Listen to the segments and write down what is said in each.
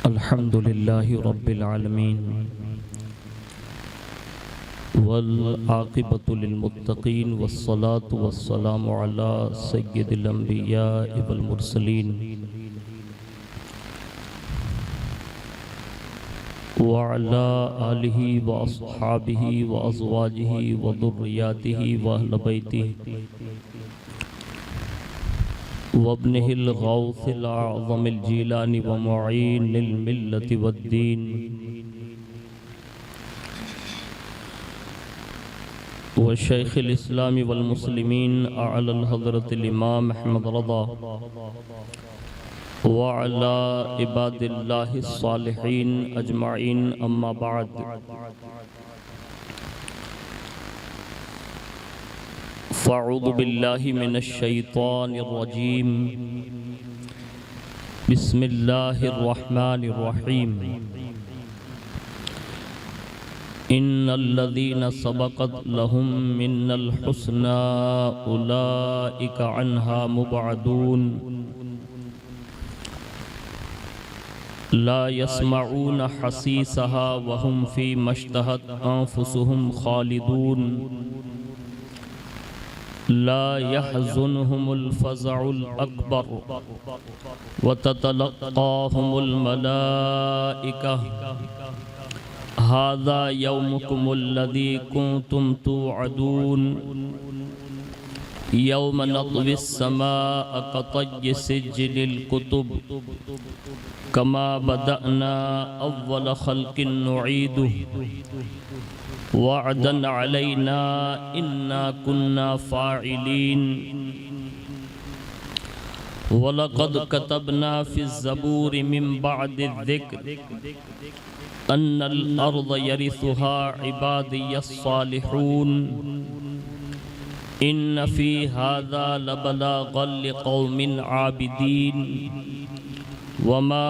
अल्हम्दुलिल्लाहि रब्बिल आलमीन वल आक़िबतु लिल मुत्तक़ीन वस्सलातु वस्सलामु अला सय्यिदिल अंबिया वल मुरसलीन व अला आलिहि व अस्हाबिहि व अज़वाजिहि व ज़ुर्रिय्यातिहि व अहल बैतिहि वब्निहिल गौसिल आज़मिल जीलानी व मुईनिल मिल्लति वद्दीन व शैखिल इस्लामी वल मुस्लिमीन अअलल हज़रतिल इमाम अहमद रज़ा व अला इबादिल्लाहिस सालिहीन अजमाइन अम्मा बाद। फ़अऊज़ु बिल्लाहि मिनश शैतानिर रजीम बिस्मिल्लाहिर रहमानिर रहीम। इन्नल्लज़ीना सबक़त लहुम मिन्नल हुस्ना उलाइका अन्हा मुबअदून ला यस्मऊन हसीसहा व हुम फ़ी मश्तहत अन्फुसुहुम खालिदून ला यहज़ुनुहुमुल फ़ज़अउल अकबर व ततलक़्क़ाहुमुल मलाइका हाज़ा यौमुकुमुल्लज़ी कुन्तुम तुअदून यौम नत्विस समाअ कतय्यि सिज्जिलिल कुतुब कमा बदअना अव्वल ख़ल्क़िन नुईदुहु वअदन अलैना इन्ना कुन्ना फ़ाइलीन वलक़द कतबना फ़िज़्ज़बूरि मिन बअदिज़्ज़िक्र अन्नल अर्ज़ यरिसुहा इबादियस सालिहून इन्न फ़ी हाज़ा लबलाग़न लिक़ौमिन आबिदीन वमा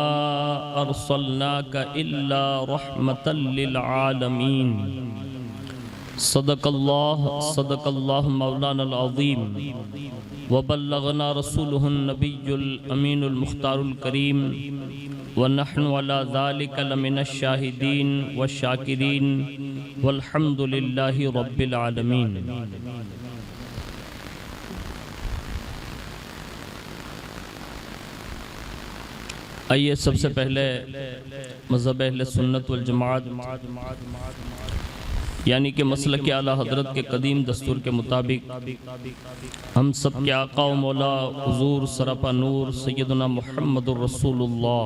अर्सलनाका इल्ला रहमतल लिल आलमीन। सदक़ल्लाहु मौलानाल अज़ीम व बल्लगना रसूलुहुन नबियुल अमीनुल मुख्तारुल करीम व नहनु अला ज़ालिका लमिनश शाहिदीन व शाकिरीन वल्हम्दुलिल्लाहि रब्बिल आलमीन। आइए सबसे पहले मज़हब अहले सुन्नत वल जमात यानी कि मसलक आला हज़रत के कदीम दस्तूर के मुताबिक हम सब के आका व मौला हुज़ूर सरापा नूर सैयदना मुहम्मदुर रसूलुल्लाह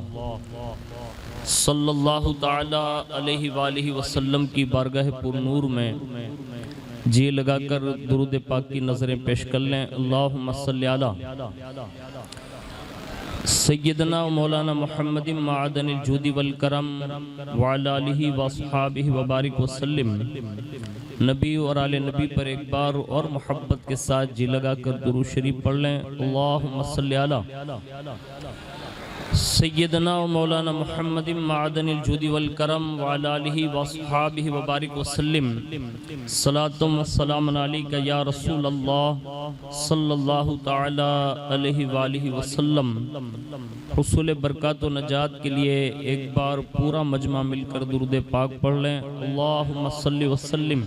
सल्लल्लाहु ताला अलैहि वालिहि वसल्लम की बारगाह पुरनूर में जी लगाकर दुरूद पाक की नज़रें पेश कर लें। अल्लाहुम्मा सल्लि अला सय्यदना व मौलाना मुहम्मदिन माअदनिल जूदी वल करम व अला आलिहि व अस्हाबिहि व बारिक वसल्लम। नबी और आले नबी पर एक बार और मोहब्बत के साथ जी लगा कर दुरूद शरीफ पढ़ लें। अल्लाहुम्मा सल्लि अला सय्यदना व मौलाना मुहम्मदिन माअदनिल जूदी वल करम व अला आलिहि व अस्हाबिहि व बारिक वसल्लम। सलातुम व सलामुन अलैका या रसूल अल्लाह सल्लल्लाहु ताला अलैहि वालिहि वसल्लम। हुसूल बरकत व नजात के लिए एक बार पूरा मजमा मिलकर दुरूद पाक पढ़ लें। अल्लाहुम्मा सल्लि व सल्लिम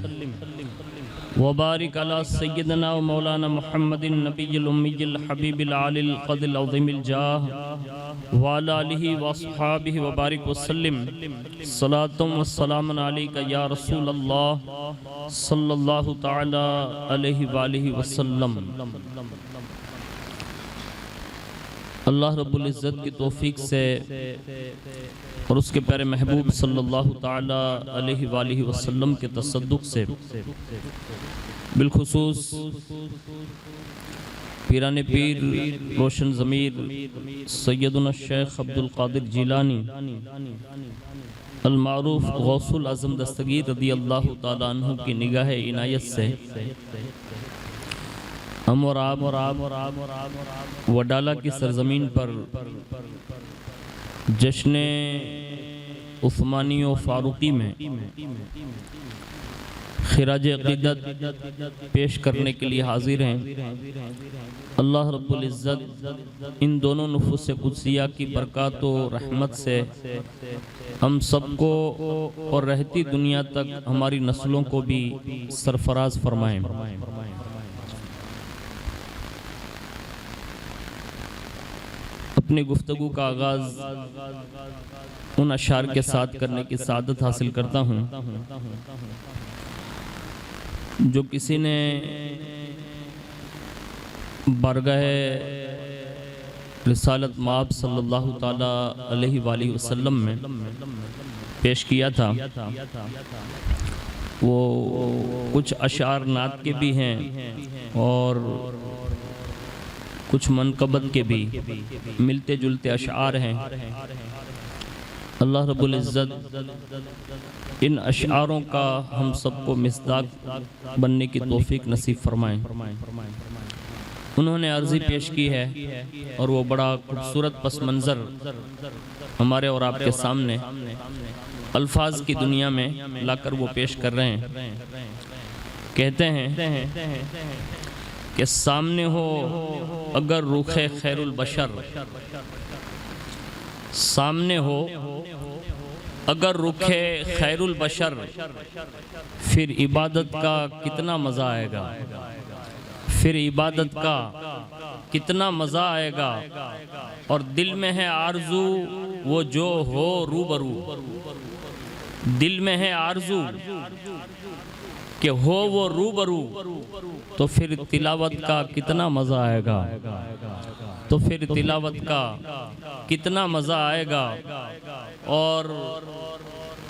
व बारिक अला सय्यदना व मौलाना मुहम्मदिन नबिय्यिल उम्मिय्यिल हबीबिल आलिल क़द्रिल अज़ीमिल जाह व अला आलिहि व अस्हाबिहि व बारिक वसल्लम। सलातुम व सलामुन अलैका या रसूल अल्लाह सल्लल्लाहु ताला अलैहि वालिहि वसल्लम। अल्लाह रब्बुल इज़्ज़त की तौफीक से और उसके प्यारे महबूब सल्लल्लाहु ताला अलैहि वालिहि वसल्लम के तसद्दुक़ से बिलखुसूस पीराने पीर रोशन ज़मीर सैयदुना शेख अब्दुल क़ादिर जिलानी अल मारूफ गौसुल आज़म दस्तगीर रज़ी अल्लाह ताला अन्हु की निगाह इनायत से हम और आप वडाला की सरजमीन पर जश्न उस्मानी व फारूकी में खिराज अक़ीदत पेश करने के लिए हाजिर हैं। अल्लाह रब्बुल इज़्ज़त इन दोनों नुफूस कुद्सिया की बरकत व रहमत से हम सबको और रहती दुनिया तक हमारी नस्लों को भी सरफराज फरमाएं। अपनी गुफ्तगू का आगाज़ उन अशार के साथ करने की सादत हासिल करता हूँ जो किसी ने बारगाह रिसालत माब सल्लल्लाहु ताला अलैहि वसल्लम में पेश किया था। वो कुछ अशार नात के भी हैं और कुछ मनकबत के भी मिलते जुलते अशार हैं। अल्लाह रब्बुल इज़्ज़त इन अशारों का हम सबको मिस्दाक बनने की तौफीक नसीब फरमाएं। उन्होंने अर्ज़ी पेश की है और वो बड़ा खूबसूरत पस मंज़र हमारे और आपके सामने अल्फाज की दुनिया में लाकर वो पेश कर रहे हैं। कहते हैं कि सामने हो अगर रुखे खैरुल बशर, सामने हो अगर रुखे खैरुल बशर, फिर इबादत का कितना मज़ा आएगा, फिर इबादत का कितना मज़ा आएगा। और दिल में है आरज़ू वो जो हो रूबरू, दिल में है आरज़ू कि हो वो रूबरू, तो फिर तिलावत का कितना मज़ा आएगा, तो फिर तिलावत का कितना मज़ा आएगा। और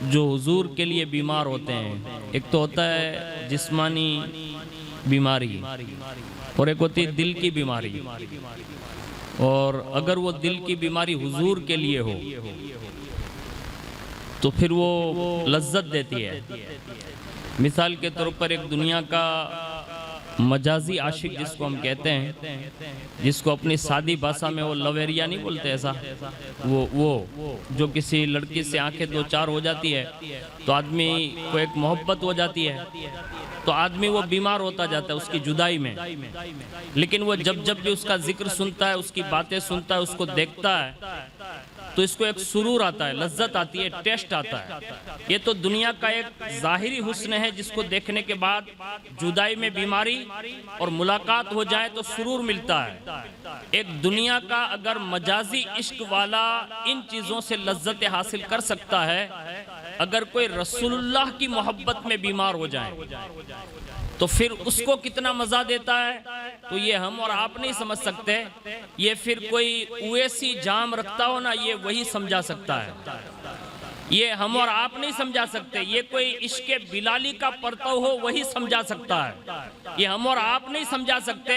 जो हुजूर के लिए बीमार होते हैं, एक तो होता है जिस्मानी बीमारी और एक होती है दिल की बीमारी। और अगर वो दिल की बीमारी हुजूर के लिए हो तो फिर वो लज्जत देती है। मिसाल के तौर पर एक दुनिया का मजाजी आशिक जिसको हम कहते हैं, जिसको अपनी सादी भाषा में वो लवेरिया नहीं बोलते, ऐसा वो जो किसी लड़की से आंखें दो चार हो जाती है तो आदमी को एक मोहब्बत हो जाती है, तो आदमी वो बीमार होता जाता है उसकी जुदाई में। लेकिन वो जब जब भी उसका जिक्र सुनता है, उसकी बातें सुनता है, उसको देखता है, तो इसको एक सुरूर आता है, लज्जत आती है, टेस्ट आता है। ये तो दुनिया का एक ज़ाहिरी हुस्न है जिसको देखने के बाद जुदाई में बीमारी और मुलाकात हो जाए तो सुरूर मिलता है। एक दुनिया का अगर मजाजी इश्क वाला इन चीज़ों से लज्जत हासिल कर सकता है, अगर कोई रसूलुल्लाह की मोहब्बत में बीमार हो जाए तो फिर उसको कितना मज़ा देता है, तो ये हम और आप नहीं समझ सकते। ये फिर कोई उवैसी जाम रखता हो ना, ये वही समझा सकता है। ये हम और आप नहीं समझा सकते। ये कोई इश्क़े बिलाली का परतव हो वही समझा सकता है। ये हम और आप नहीं समझा सकते।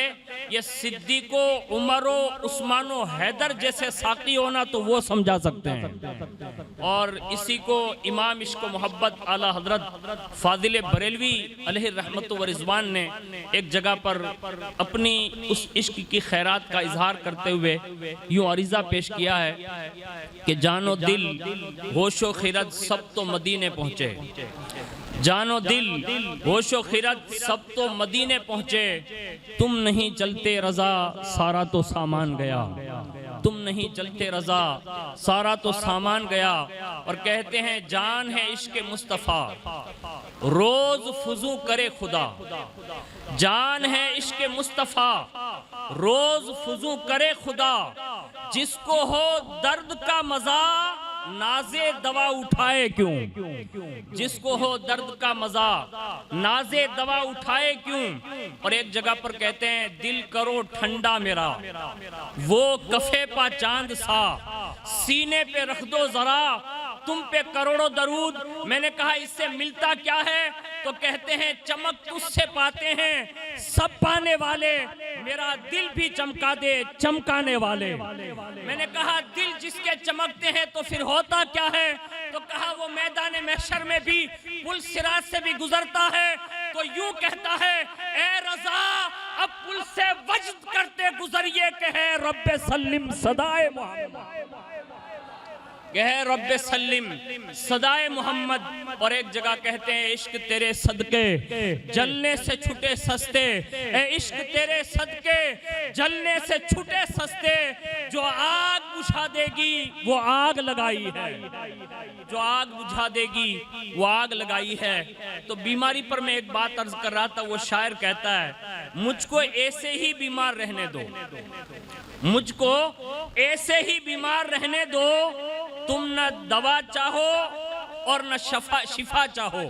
ये सिद्दीको, उमरो, उस्मानो, हैदर जैसे साकी होना तो वो समझा सकते हैं। और इसी को इमाम इश्क़ मोहब्बत आला हजरत फाजिल बरेलवी अलैहि रहमत व रिज़वान ने एक जगह पर अपनी उस इश्क की खैरात का इजहार करते हुए यूँ अरीज़ा पेश किया है कि जानो दिल होशो खिरत सब तो मदीने पहुँचे, जानो दिल होशो खिरत सब तो मदीने पहुँचे, तुम नहीं चलते रजा सारा तो सामान गया, तुम नहीं चलते रजा सारा तो सामान गया। और कहते हैं जान है इश्क मुस्तफ़ा रोज फुजू करे खुदा, जान है इश्क मुस्तफ़ा रोज फुजू करे खुदा, जिसको हो दर्द का मजा नाजे दवा उठाए क्यों, जिसको हो दर्द का मजा नाजे दवा उठाए क्यों। और एक जगह पर कहते हैं दिल करो ठंडा मेरा वो कफे पा चांद सा, सीने पे रख दो जरा तुम पे करोड़ों दरूद। मैंने कहा इससे मिलता क्या है, तो कहते हैं चमक तुझसे पाते हैं सब पाने वाले, मेरा दिल भी चमका दे चमकाने वाले। मैंने कहा दिल जिसके चमकते हैं तो फिर होता क्या है, तो कहा वो मैदान महशर में भी पुल सिरात से भी गुजरता है तो यूं कहता है ए रजा अब पुल से वजद करते गुजरिए के है रब्बे सल्लिम सदाए मोहम्मद। कहे रब्बे सल्लिम सदाए मोहम्मद, और एक जगह कहते हैं इश्क तेरे सदके जलने से छूटे सस्ते, इश्क तेरे सदके जलने से छूटे सस्ते, जो आग बुझा देगी वो आग लगाई है, जो आग बुझा देगी वो आग लगाई है। तो बीमारी पर मैं एक बात अर्ज कर रहा था, वो शायर कहता है मुझको ऐसे ही बीमार रहने दो, मुझको ऐसे ही बीमार रहने दो, तुम न दवा चाहो और न शिफा चाहो,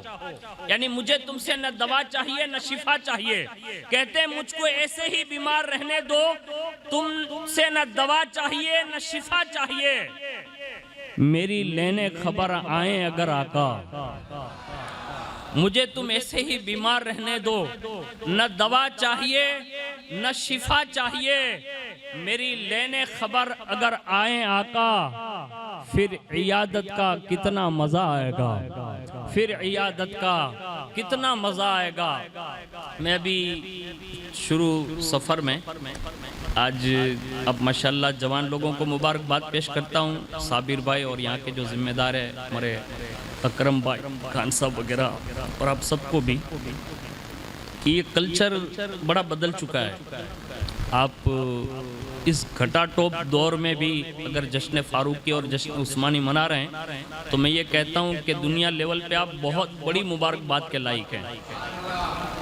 यानी मुझे तुमसे न दवा चाहिए न शिफा चाहिए। कहते हैं मुझको ऐसे ही बीमार रहने दो, तुमसे न दवा चाहिए न शिफा चाहिए, मेरी लेने खबर आए अगर आका। मुझे तुम ऐसे ही बीमार रहने दो, न दवा चाहिए न शिफा चाहिए, मेरी लेने खबर अगर आए आका, फिर इयादत का कितना मजा आएगा, फिर इयादत का कितना मजा आएगा। मैं अभी शुरू सफर में आज अब माशाल्लाह जवान लोगों को मुबारकबाद पेश करता हूँ, साबिर भाई और यहाँ के जो जिम्मेदार है हमारे अकरम भाई खान साहब वगैरह, और आप सबको भी, कि ये कल्चर बड़ा बदल चुका है। आप इस घटाटोप दौर में भी अगर जश्न फारूकी और जश्न उस्मानी मना रहे हैं तो मैं ये कहता हूँ कि दुनिया लेवल पे आप बहुत बड़ी मुबारकबाद के लायक हैं।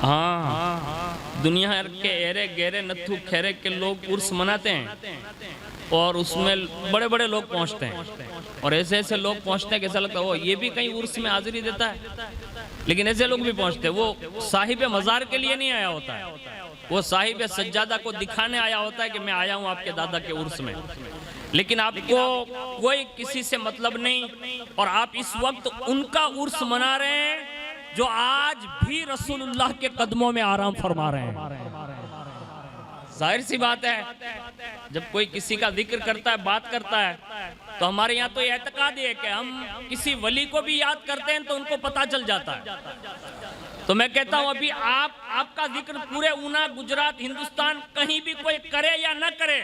हाँ, दुनिया के एरे गहरे नत्थु खैरे के लोग उर्स मनाते हैं और उसमें बड़े बड़े लोग पहुंचते हैं, और ऐसे ऐसे लोग पहुंचते हैं कि ऐसा लगता है वो ये भी कहीं उर्स में हाजिरी देता है, लेकिन ऐसे लोग भी पहुंचते हैं। वो साहिब मज़ार के लिए नहीं आया होता है, वो साहिब सज्जादा को दिखाने आया होता है कि मैं आया हूँ आपके दादा के उर्स में, लेकिन आपको कोई किसी से मतलब नहीं, और आप इस वक्त उनका उर्स मना रहे हैं जो आज भी रसूलुल्लाह के कदमों में आराम फरमा रहे हैं। जाहिर सी बात है जब कोई किसी का जिक्र करता है, बात करता है, तो हमारे यहाँ तो ये एतकाद है कि हम किसी वली को भी याद करते हैं तो उनको पता चल जाता है। तो मैं कहता हूँ अभी आपका जिक्र पूरे ऊना, गुजरात, हिंदुस्तान कहीं भी कोई करे या न करे,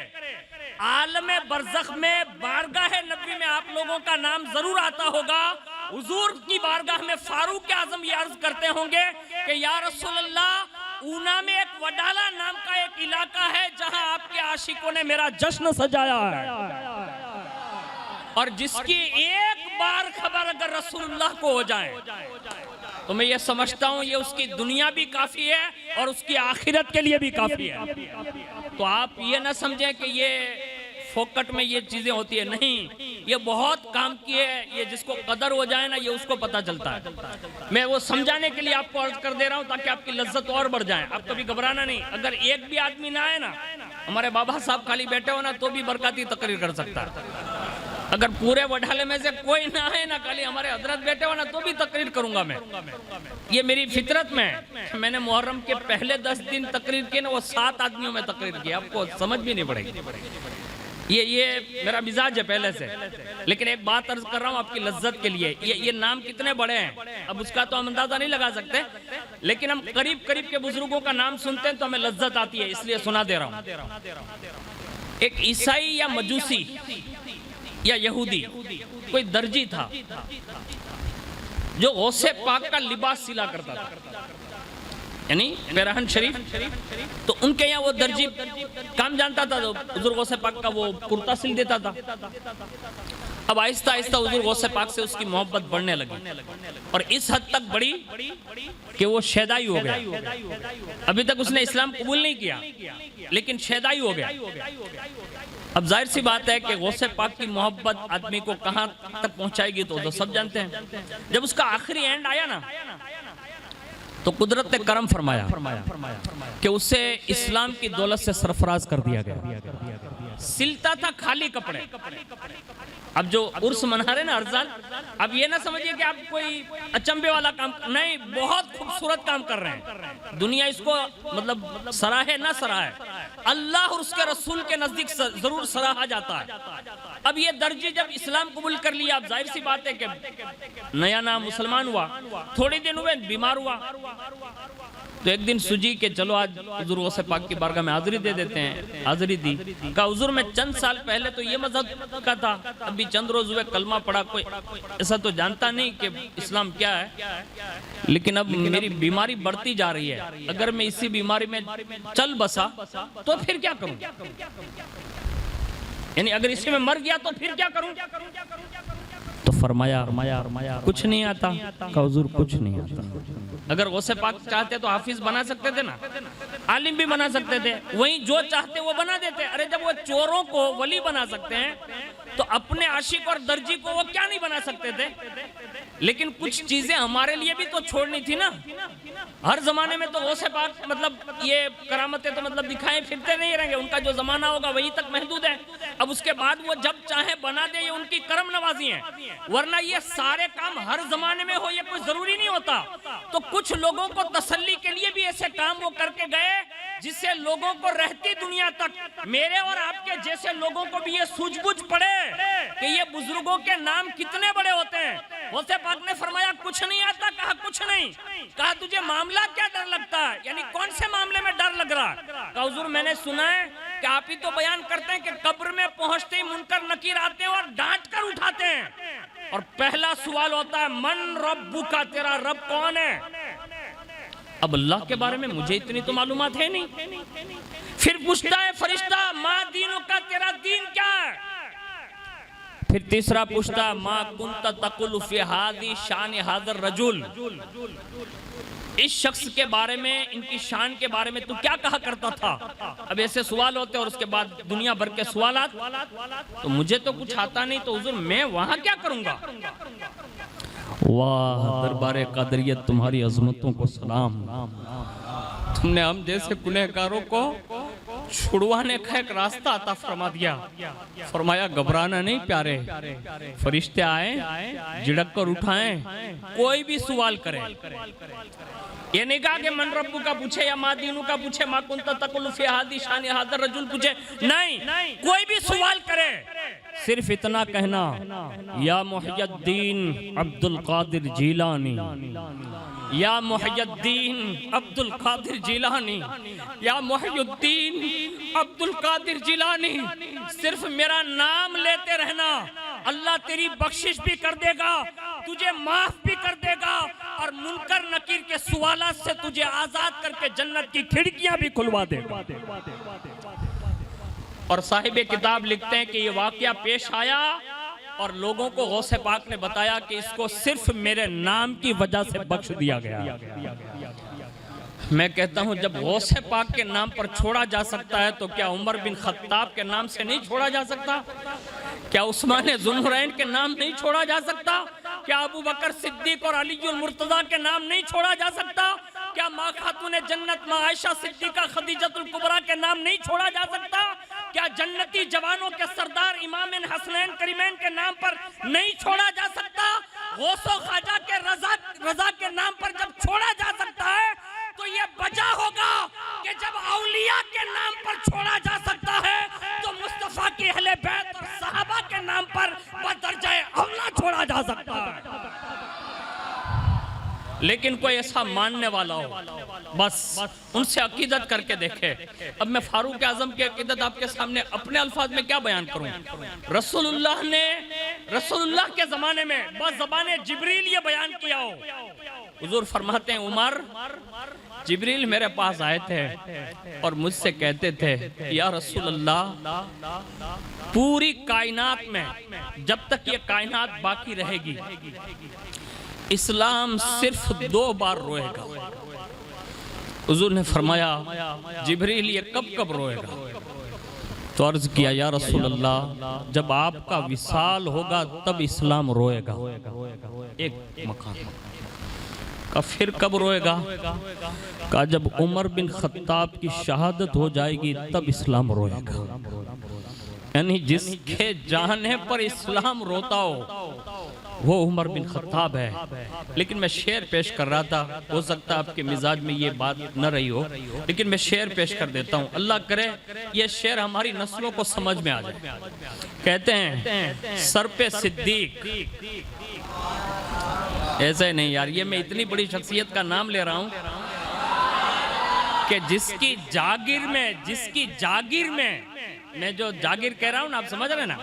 आलमे बरज़ख में बारगाह नबी में आप लोगों का नाम जरूर आता होगा। हुजूर की बारगाह में फारूक आजम ये अर्ज करते होंगे कि या रसूलल्लाह, ऊना में एक वडाला नाम का एक इलाका है जहां आपके आशिकों ने मेरा जश्न सजाया है, और जिसकी एक बार खबर अगर रसूलुल्लाह को हो जाए तो मैं ये समझता हूँ ये उसकी दुनिया भी काफी है और उसकी आखिरत के लिए भी काफी है। तो आप ये ना समझें कि ये फोकट में ये चीजें होती है, नहीं, ये बहुत काम की है। ये जिसको कदर हो जाए ना, ये उसको पता चलता है। मैं वो समझाने के लिए आपको अर्ज कर दे रहा हूँ ताकि आपकी लज्जत और बढ़ जाए। आप कभी घबराना नहीं, अगर एक भी आदमी ना आए ना, हमारे बाबा साहब खाली बैठे हो ना तो भी बरकती तकरीर कर सकता है। अगर पूरे वडाले में से कोई ना आए ना, खाली हमारे हजरत बैठे हो ना, तो भी तकरीर करूंगा मैं। ये मेरी फितरत में है। मैंने मुहर्रम के पहले 10 दिन तकरीर की ना, वो 7 आदमियों में तकरीर की, आपको समझ भी नहीं पड़ेगी। ये मेरा मिजाज है पहले से। लेकिन एक बात अर्ज कर रहा हूँ आपकी लज्जत के लिए, ये नाम कितने बड़े हैं अब उसका तो हम अंदाजा नहीं लगा सकते, लेकिन हम करीब करीब के बुजुर्गों का नाम सुनते हैं तो हमें लज्जत आती है, इसलिए सुना दे रहा हूँ। एक ईसाई या मजूसी या यहूदी कोई दर्जी था जो गौसे पाक का लिबास सिला करता था, यानी पेराहन शरीफ। तो उनके यहाँ वो दर्जी काम जानता था, तो हुजूर गौसे पाक का वो कुर्ता सिल देता था। अब आहिस्ता आहिस्ता हुजूर गौसे पाक से उसकी मोहब्बत बढ़ने लगी, और इस हद तक बढ़ी कि वो शैदाई हो गया। अभी तक उसने इस्लाम कबूल नहीं किया, लेकिन शैदाई हो गया। अब जाहिर सी बात है कि गौसे पाक की मोहब्बत आदमी को कहाँ तक पहुंचाएगी तो सब जानते हैं। जब उसका आखिरी एंड आया ना, तो कुदरत ने करम फरमाया कि उसे इस्लाम की दौलत से सरफराज कर दिया गया। सिलता था खाली कपड़े। अब जो उर्स मना रहे ना अरजान, अब ये ना समझिए कि आप कोई अचंभे वाला काम नहीं, बहुत खूबसूरत काम कर रहे हैं। दुनिया इसको मतलब सराहे ना सराहे, अल्लाह और उसके रसूल के नजदीक जरूर सराहा जाता है। अब ये दर्जी जब इस्लाम कबूल कर लिया, अब जाहिर सी बात है कि नया नाम मुसलमान हुआ, थोड़े दिन हुए बीमार हुआ, तो एक दिन सूझी कि चलो आज हुजूर गौसे पाक की बारगाह में हाजिरी दे देते हैं। हाजिरी दी, कहा हुजूर मैं चंद साल पहले तो ये मजहब का था, अभी चंद रोज हुए कलमा पढ़ा, कोई ऐसा तो जानता नहीं कि इस्लाम क्या है, लेकिन अब मेरी बीमारी बढ़ती जा रही है, अगर मैं इसी बीमारी में चल बसा तो फिर क्या करूं, यानी अगर इसी में मर गया तो फिर क्या करूं। तो फरमाया कुछ नहीं आता, कहा हुजूर कुछ नहीं आता। अगर गौसे पाक चाहते तो हाफिज बना सकते थे ना, आलिम भी बना सकते थे, वहीं जो चाहते वो बना देते। अरे जब वो चोरों को वली बना सकते हैं तो अपने आशिक और दर्जी को वो क्या नहीं बना सकते थे। लेकिन कुछ चीजें हमारे लिए भी तो छोड़नी थी ना। हर जमाने में तो गौसे पाक मतलब ये करामतें तो मतलब दिखाए फिरते नहीं रहेंगे, उनका जो जमाना होगा वही तक महदूद है। अब उसके बाद वो जब चाहे बना दे, ये उनकी करम नवाजी है, वरना ये सारे काम हर जमाने में हो ये कोई जरूरी नहीं होता। तो कुछ लोगों को तसल्ली के लिए भी ऐसे काम वो करके गए जिससे लोगों को रहती दुनिया तक मेरे और आपके जैसे लोगों को भी ये सूझबूझ पड़े कि ये बुजुर्गों के नाम कितने बड़े होते हैं। गौसे पाक ने फरमाया कुछ नहीं आता, कहा कुछ नहीं, कहा तुझे मामला क्या डर लगता है, यानी कौन से मामले में डर लग रहा। कहा हुजूर मैंने सुना है कि आप ही तो बयान करते हैं कि कब्र में पहुंचते ही मुनकर नकीर आते हैं और डांट कर उठाते हैं, और पहला सवाल होता है मन रब्बु का, तेरा रब कौन है। अब अल्लाह के बारे में मुझे इतनी तो मालूमात है नहीं। फिर पूछता है फरिश्ता माँ दीनों का, तेरा दीन क्या है। फिर तीसरा पूछता है माँ कुंता तकुल फी हादी शान हादर रजुल, इस शख्स के बारे में, इनकी शान के बारे में तू क्या कहा करता था। अब ऐसे सवाल होते हैं और उसके बाद दुनिया भर के सवालात। तो मुझे तो कुछ आता नहीं, तो हुजूर मैं वहां क्या करूंगा। वाह दरबारे कादरियत तुम्हारी अजमतों को सलाम, तुमने हम जैसे गुनहगारों को छुड़वाने का एक रास्ता अता फरमा दिया। फरमाया घबराना नहीं प्यारे, फरिश्ते आए झिड़क कर उठाएं, कोई भी सवाल करे। ये नहीं कहा कि मन रब्बू का पूछे या माँ दीनू का पूछे, माँ कुंता तकुल फी हादी शान हादर रजुल पूछे, नहीं, कोई भी सवाल करे सिर्फ इतना कहना या मुहय्यद्दीन अब्दुल कादिर जीलानी, या मुहय्यद्दीन अब्दुल कादिर जीलानी, या मुहय्यद्दीन अब्दुल कादिर जीलानी। सिर्फ मेरा नाम लेते रहना, अल्लाह तेरी बख्शिश भी कर देगा, तुझे माफ भी कर देगा, और मुनकर नकीर के सवालात से तुझे आजाद करके जन्नत की खिड़कियां भी खुलवा देगा। और साहिबे किताब लिखते हैं कि ये वाकया पेश आया और लोगों को गौसे पाक ने बताया कि इसको सिर्फ मेरे नाम की वजह से बख्श दिया गया। मैं कहता हूं जब गौसे पाक के नाम पर छोड़ा जा सकता है तो क्या उमर बिन खत्ताब के नाम से नहीं छोड़ा जा सकता? क्या उस्मान ज़ुन्नुरैन के नाम नहीं छोड़ा जा सकता? क्या अबू बकर सिद्दीक और अलीउल मुर्तज़ा के नाम नहीं छोड़ा जा सकता? क्या माँ खातून जन्नत माँ आयशा सिद्दीका खदीजतुल कुबरा के नाम नहीं छोड़ा जा सकता? क्या जन्नती जवानों के सरदार इमाम हसनैन करीमैन के नाम पर नहीं छोड़ा जा सकता? गौसो ख्वाजा के रजा के नाम पर जब छोड़ा जा सकता है तो ये वजह होगा कि जब औलिया के नाम पर छोड़ा जा सकता है तो मुस्तफा की अहले बैत और सहाबा के नाम पर बदरजाए औला छोड़ा जा सकता है। लेकिन कोई ऐसा मानने वाला हो, बस उनसे अकीदत करके देखे। अब मैं फारूक आजम की अकीदत आपके सामने अपने अल्फाज में क्या बयान करूं। रसूलुल्लाह के जमाने में बस ज़बाने जिब्रील ये बयान किया हो। हुजूर फरमाते हैं उमर, जिब्रील मेरे पास आए थे और मुझसे कहते थे या रसूलल्लाह, पूरी कायनात में जब तक ये कायनात बाकी रहेगी इस्लाम सिर्फ 2 बार रोएगा। हुजूर ने फरमाया जिब्रील ये कब कब रोएगा? तो अर्ज किया या रसूल अल्लाह, जब आपका विसाल होगा तब इस्लाम रोएगा। एक मकान का फिर कब रोएगा? का जब उमर बिन खत्ताब की शहादत हो जाएगी तब इस्लाम रोएगा। यानी जिसके जाने पर इस्लाम रोता हो वो उमर बिन खत्ताब है। लेकिन मैं शेर पेश कर रहा था, हो सकता है आपके मिजाज में ये बात न रही हो, लेकिन मैं शेर पेश कर देता हूँ। अल्लाह करे ये शेर हमारी नस्लों को समझ में आ जाए। कहते हैं सर पे सिद्दीक, ऐसे नहीं यार, ये मैं इतनी बड़ी शख्सियत का नाम ले रहा हूँ कि जिसकी जागीर में मैं जो जागीर कह रहा हूँ ना, आप समझ रहे ना,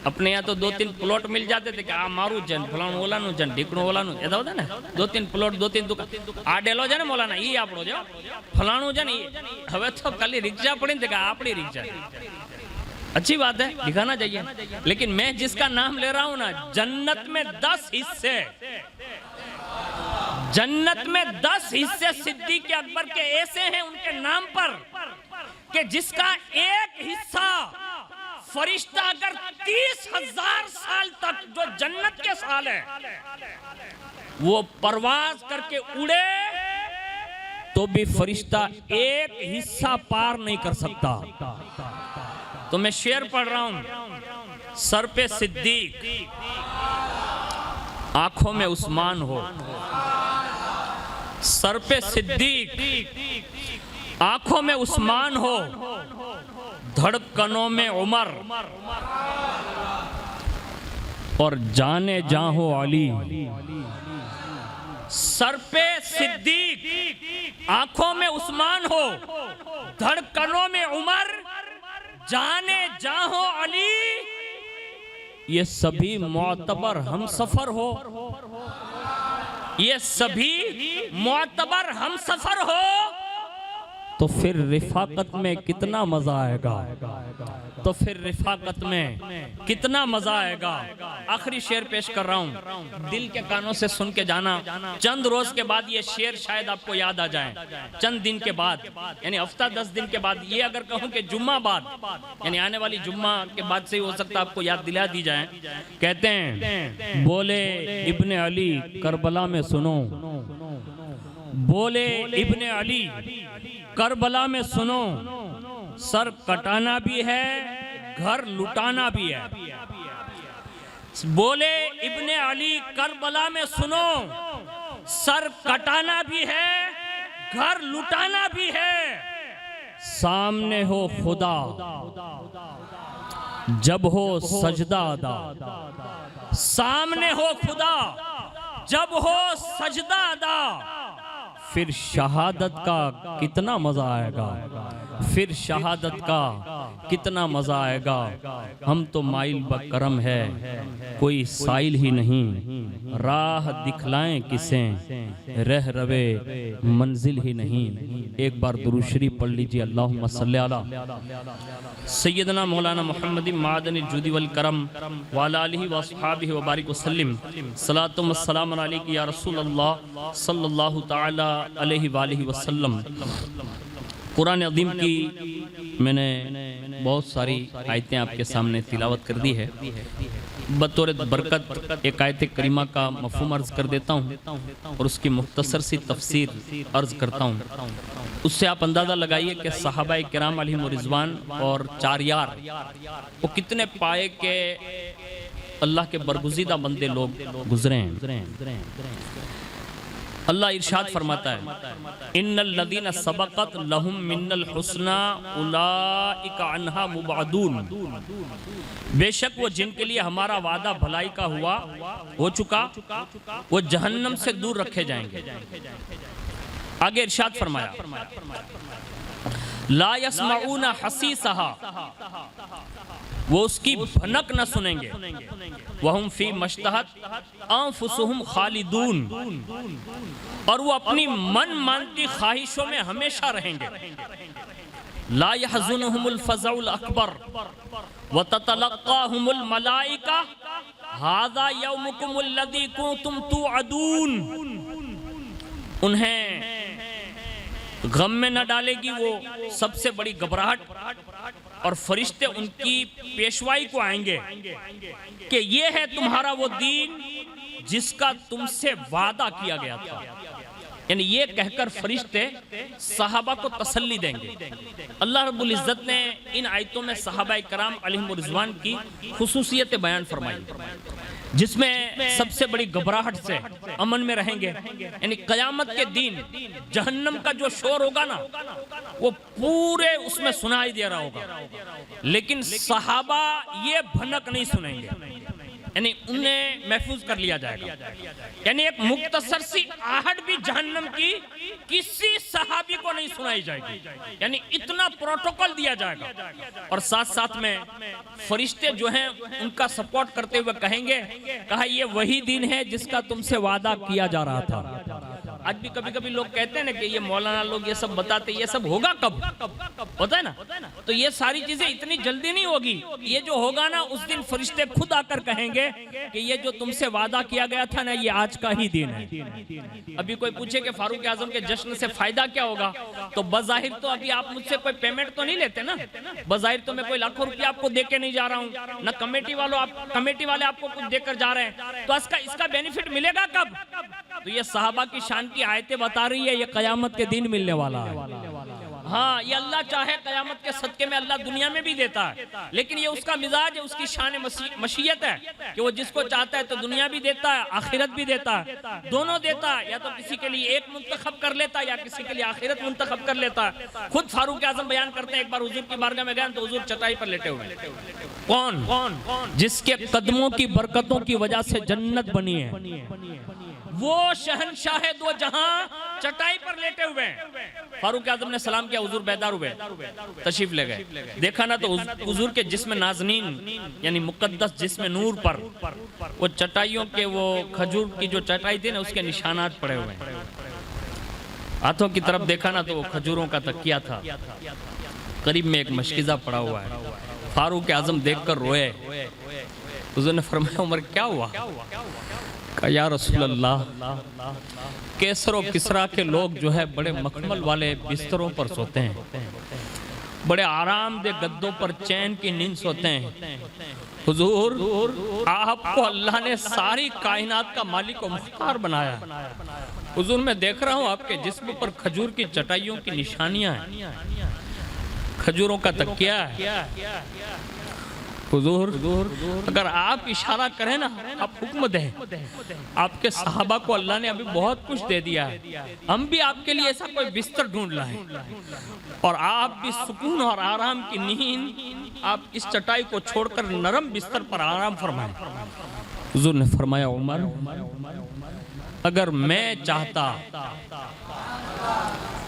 अपने यहाँ तो 2-3 प्लॉट मिल जाते थे कि आ मारू जन फलाणु ओलानु जन ढीकणु ओलानु ऐसा होता ना, 2-3 प्लॉट 2-3 दुकान आ डेलो है मोलाना ये आपड़ो जो फलाणु जन हवे तो खाली रिक्शा पड़ी थे आपड़ी रिक्शा। अच्छी बात है, दिखाना चाहिए। लेकिन मैं जिसका नाम ले रहा हूं ना, जन्नत में 10 हिस्से, जन्नत में 10 हिस्से सिद्दीक अकबर के ऐसे हैं उनके नाम पर कि जिसका एक हिस्सा फरिश्ता अगर 30,000 साल तक, जो जन्नत के साल है, वो परवाज करके उड़े तो भी फरिश्ता एक हिस्सा पार नहीं कर सकता। तो मैं शेर पढ़ रहा हूं, सर पे सिद्दीक, आंखों में उस्मान हो। सर पे सिद्दीक, आंखों में उस्मान हो, धड़कनों में उमर, और जाने जहां हो अली। सर पे सिद्दीक, आंखों में उस्मान हो, धड़कनों में उमर, जाने जहां हो अली। ये सभी मोतबर हम सफर हो, ये सभी मोतबर हम सफर हो, तो फिर रिफाकत में कितना मजा आएगा, तो फिर रिफाकत में कितना मजा आएगा। आखिरी शेर पेश कर रहा हूं, दिल के कानों से सुन के जाना। चंद रोज के बाद ये शेर शायद आपको याद आ जाए, चंद दिन के बाद, यानी हफ्ता 10 दिन के बाद, ये अगर कहूं कि जुम्मा बाद, यानी आने वाली जुम्मा के बाद से ही हो सकता है आपको याद दिला दी जाए। कहते हैं बोले इब्ने अली करबला में सुनो, बोले इब्ने अली करबला में सुनो, सर कटाना भी है घर लुटाना भी है। बोले इब्ने अली करबला में सुनो, सर कटाना भी है घर लुटाना भी है। सामने हो खुदा जब हो सजदा अदा, सामने हो खुदा जब हो सजदा अदा, फिर शहादत का कितना मजा आएगा, फिर शहादत का कितना मजा आएगा। हम तो माइल बकरम है कोई साइल ही नहीं, राह दिखलाएं किसे रह रवे मंजिल ही नहीं। एक बार दुरूद शरीफ पढ़ लीजिए, अल्लाहुम्मा सल्ली अला सय्यदना मौलाना मुहम्मद मादनिल जुदी वल करम व अला आलिहि व अस्हाबिहि व बारिक वसल्लम। सलातु व सलाम अलैका या रसूल अल्लाह सल्लल्लाहु तआला अलैहि व आलिहि वसल्लम। कुरान अज़ीम की मैंने बहुत सारी आयतें आपके सामने तिलावत कर दी है। बतौर बरकत एक आयत करीमा का मफ़हूम अर्ज़ कर देता हूँ और उसकी मुख्तसर सी तफसीर अर्ज़ करता हूँ। उससे आप अंदाज़ा लगाइए कि सहाबाए किराम अलैहिम रिज़वान और 4 यार वो कितने पाए के अल्लाह के बरगुज़ीदा बंदे लोग गुजरे हैं। अल्लाह इरशाद फरमाता है इन्नल लदीना सबक़त लहुम मिन्नल हुस्ना उलाइका अन्हा मुबादून, बेशक वो जिनके लिए हमारा वादा भलाई का हो चुका वो जहन्नम से दूर रखे जाएंगे। आगे इरशाद फरमाया ला यस्माऊना हसीसहा, वो उसकी भनक न सुनेंगे। वहुम फी मश्तहत अंफुसुहुम खालिदून, और वो अपनी मन मानती ख्वाहिशों में हमेशा रहेंगे। ला यहज़ुनुहुमुल फ़ज़उल अकबर व ततलक़्क़ाहुमुल मलाइका हाज़ा यौमुकुमुल लज़ी कुन्तुम तुअदून, उन्हें गम में न डालेगी वो सबसे बड़ी घबराहट, और फरिश्ते उनकी पेशवाई को आएंगे कि ये है तुम्हारा वो दीन जिसका तुमसे वादा किया गया था। यानी ये कहकर फरिश्ते सहाबा को तसल्ली देंगे। अल्लाह रब्बुल इज़्ज़त ने इन आयतों में सहाबाए किराम अलैहिम रिज़वान की खुसूसियत बयान फरमाई। जिसमें सबसे बड़ी घबराहट से अमन में रहेंगे। यानी कयामत के दिन जहन्नम का जो शोर होगा ना वो पूरे उसमें सुनाई दे रहा होगा, लेकिन सहाबा ये भनक नहीं सुनेंगे, यानी उन्हें महफूज कर लिया जाएगा। यानी एक मुख्तसर सी आहट भी जहन्नम की किसी सहाबी को नहीं सुनाई जाएगी, यानी इतना प्रोटोकॉल दिया जाएगा। और साथ साथ में फरिश्ते जो हैं उनका सपोर्ट करते हुए कहेंगे, कहा ये वही दिन है जिसका तुमसे वादा किया जा रहा था। आज भी कभी कभी लोग कहते हैं ना कि ये मौलाना लोग ये सब बताते, ये सब होगा कब होता है ना, तो ये सारी चीजें इतनी जल्दी नहीं होगी। ये जो होगा ना उस दिन फरिश्ते खुद आकर कहेंगे कि ये जो तुमसे वादा किया गया था ना ये आज का ही दिन है। अभी कोई पूछे कि फारूक आजम के जश्न से फायदा क्या होगा, तो बजाहिर तो अभी आप मुझसे कोई पेमेंट तो नहीं लेते ना, बजाहिर तो मैं कोई लाखों रुपया आपको देके नहीं जा रहा हूँ, ना कमेटी वाले आपको कुछ देकर जा रहे हैं, तो इसका बेनिफिट मिलेगा कब? तो ये सहाबा की शान की आयतें बता रही है, ये कयामत के दिन मिलने वाला है। हाँ, ये अल्लाह चाहे कयामत के सदके में अल्लाह दुनिया में भी देता है, लेकिन ये उसका मिजाज है, उसकी शान मशीयत है कि वो जिसको चाहता है तो दुनिया भी देता है, आखिरत भी देता है, दोनों देता है। या तो किसी के लिए एक मुंतखब कर लेता है या किसी के लिए आखिरत मुंतखब कर लेता है। खुद फारूक आजम बयान करते हैं, एक बार हुजूर की बारगाह में गए तो हुजूर चटाई पर लेटे हुए। कौन? जिसके कदमों की बरकतों की वजह से जन्नत बनी है, वो शहनशाह दो जहां चटाई पर लेटे हुए हैं। फारूक आजम ने सलाम किया, हुजूर बेदार हुए, तशरीफ ले गए। देखा ना तो हुजूर के जिस्म नाज़नीन यानी मुकद्दस जिस्म नूर पर वो चटाइयों के वो खजूर की जो चटाई थी ना उसके निशानात पड़े हुए हैं। हाथों की तरफ देखा ना तो वो खजूरों का तकिया था, करीब में एक मशकिज़ा पड़ा हुआ है। फारूक आजम देखकर रोए। हुजूर ने फरमाया, उमर क्या हुआ? कहा, या रसूल अल्लाह, कैसर और किसरा के लोग जो है बड़े मखमल वाले बिस्तरों पर सोते हैं, बड़े आरामदेह गद्दों पर चैन की नींद सोते हैं। हुजूर, आपको अल्लाह ने सारी कायनात का मालिक और मुख्तार बनाया। हुजूर, मैं देख रहा हूँ आपके जिस्म पर खजूर की चटाइयों की निशानियां हैं, खजूरों का तकिया है। हुजूर, अगर आप इशारा करें ना, आप हुक्म दें, आपके सहाबा को अल्लाह ने अभी बहुत कुछ दे दिया है, हम भी आपके लिए ऐसा कोई बिस्तर ढूंढ लाएं और आप भी सुकून और आराम की नींद, आप इस चटाई को छोड़कर नरम बिस्तर पर आराम फरमाएं। हुजूर ने फरमाया, उमर, अगर मैं चाहता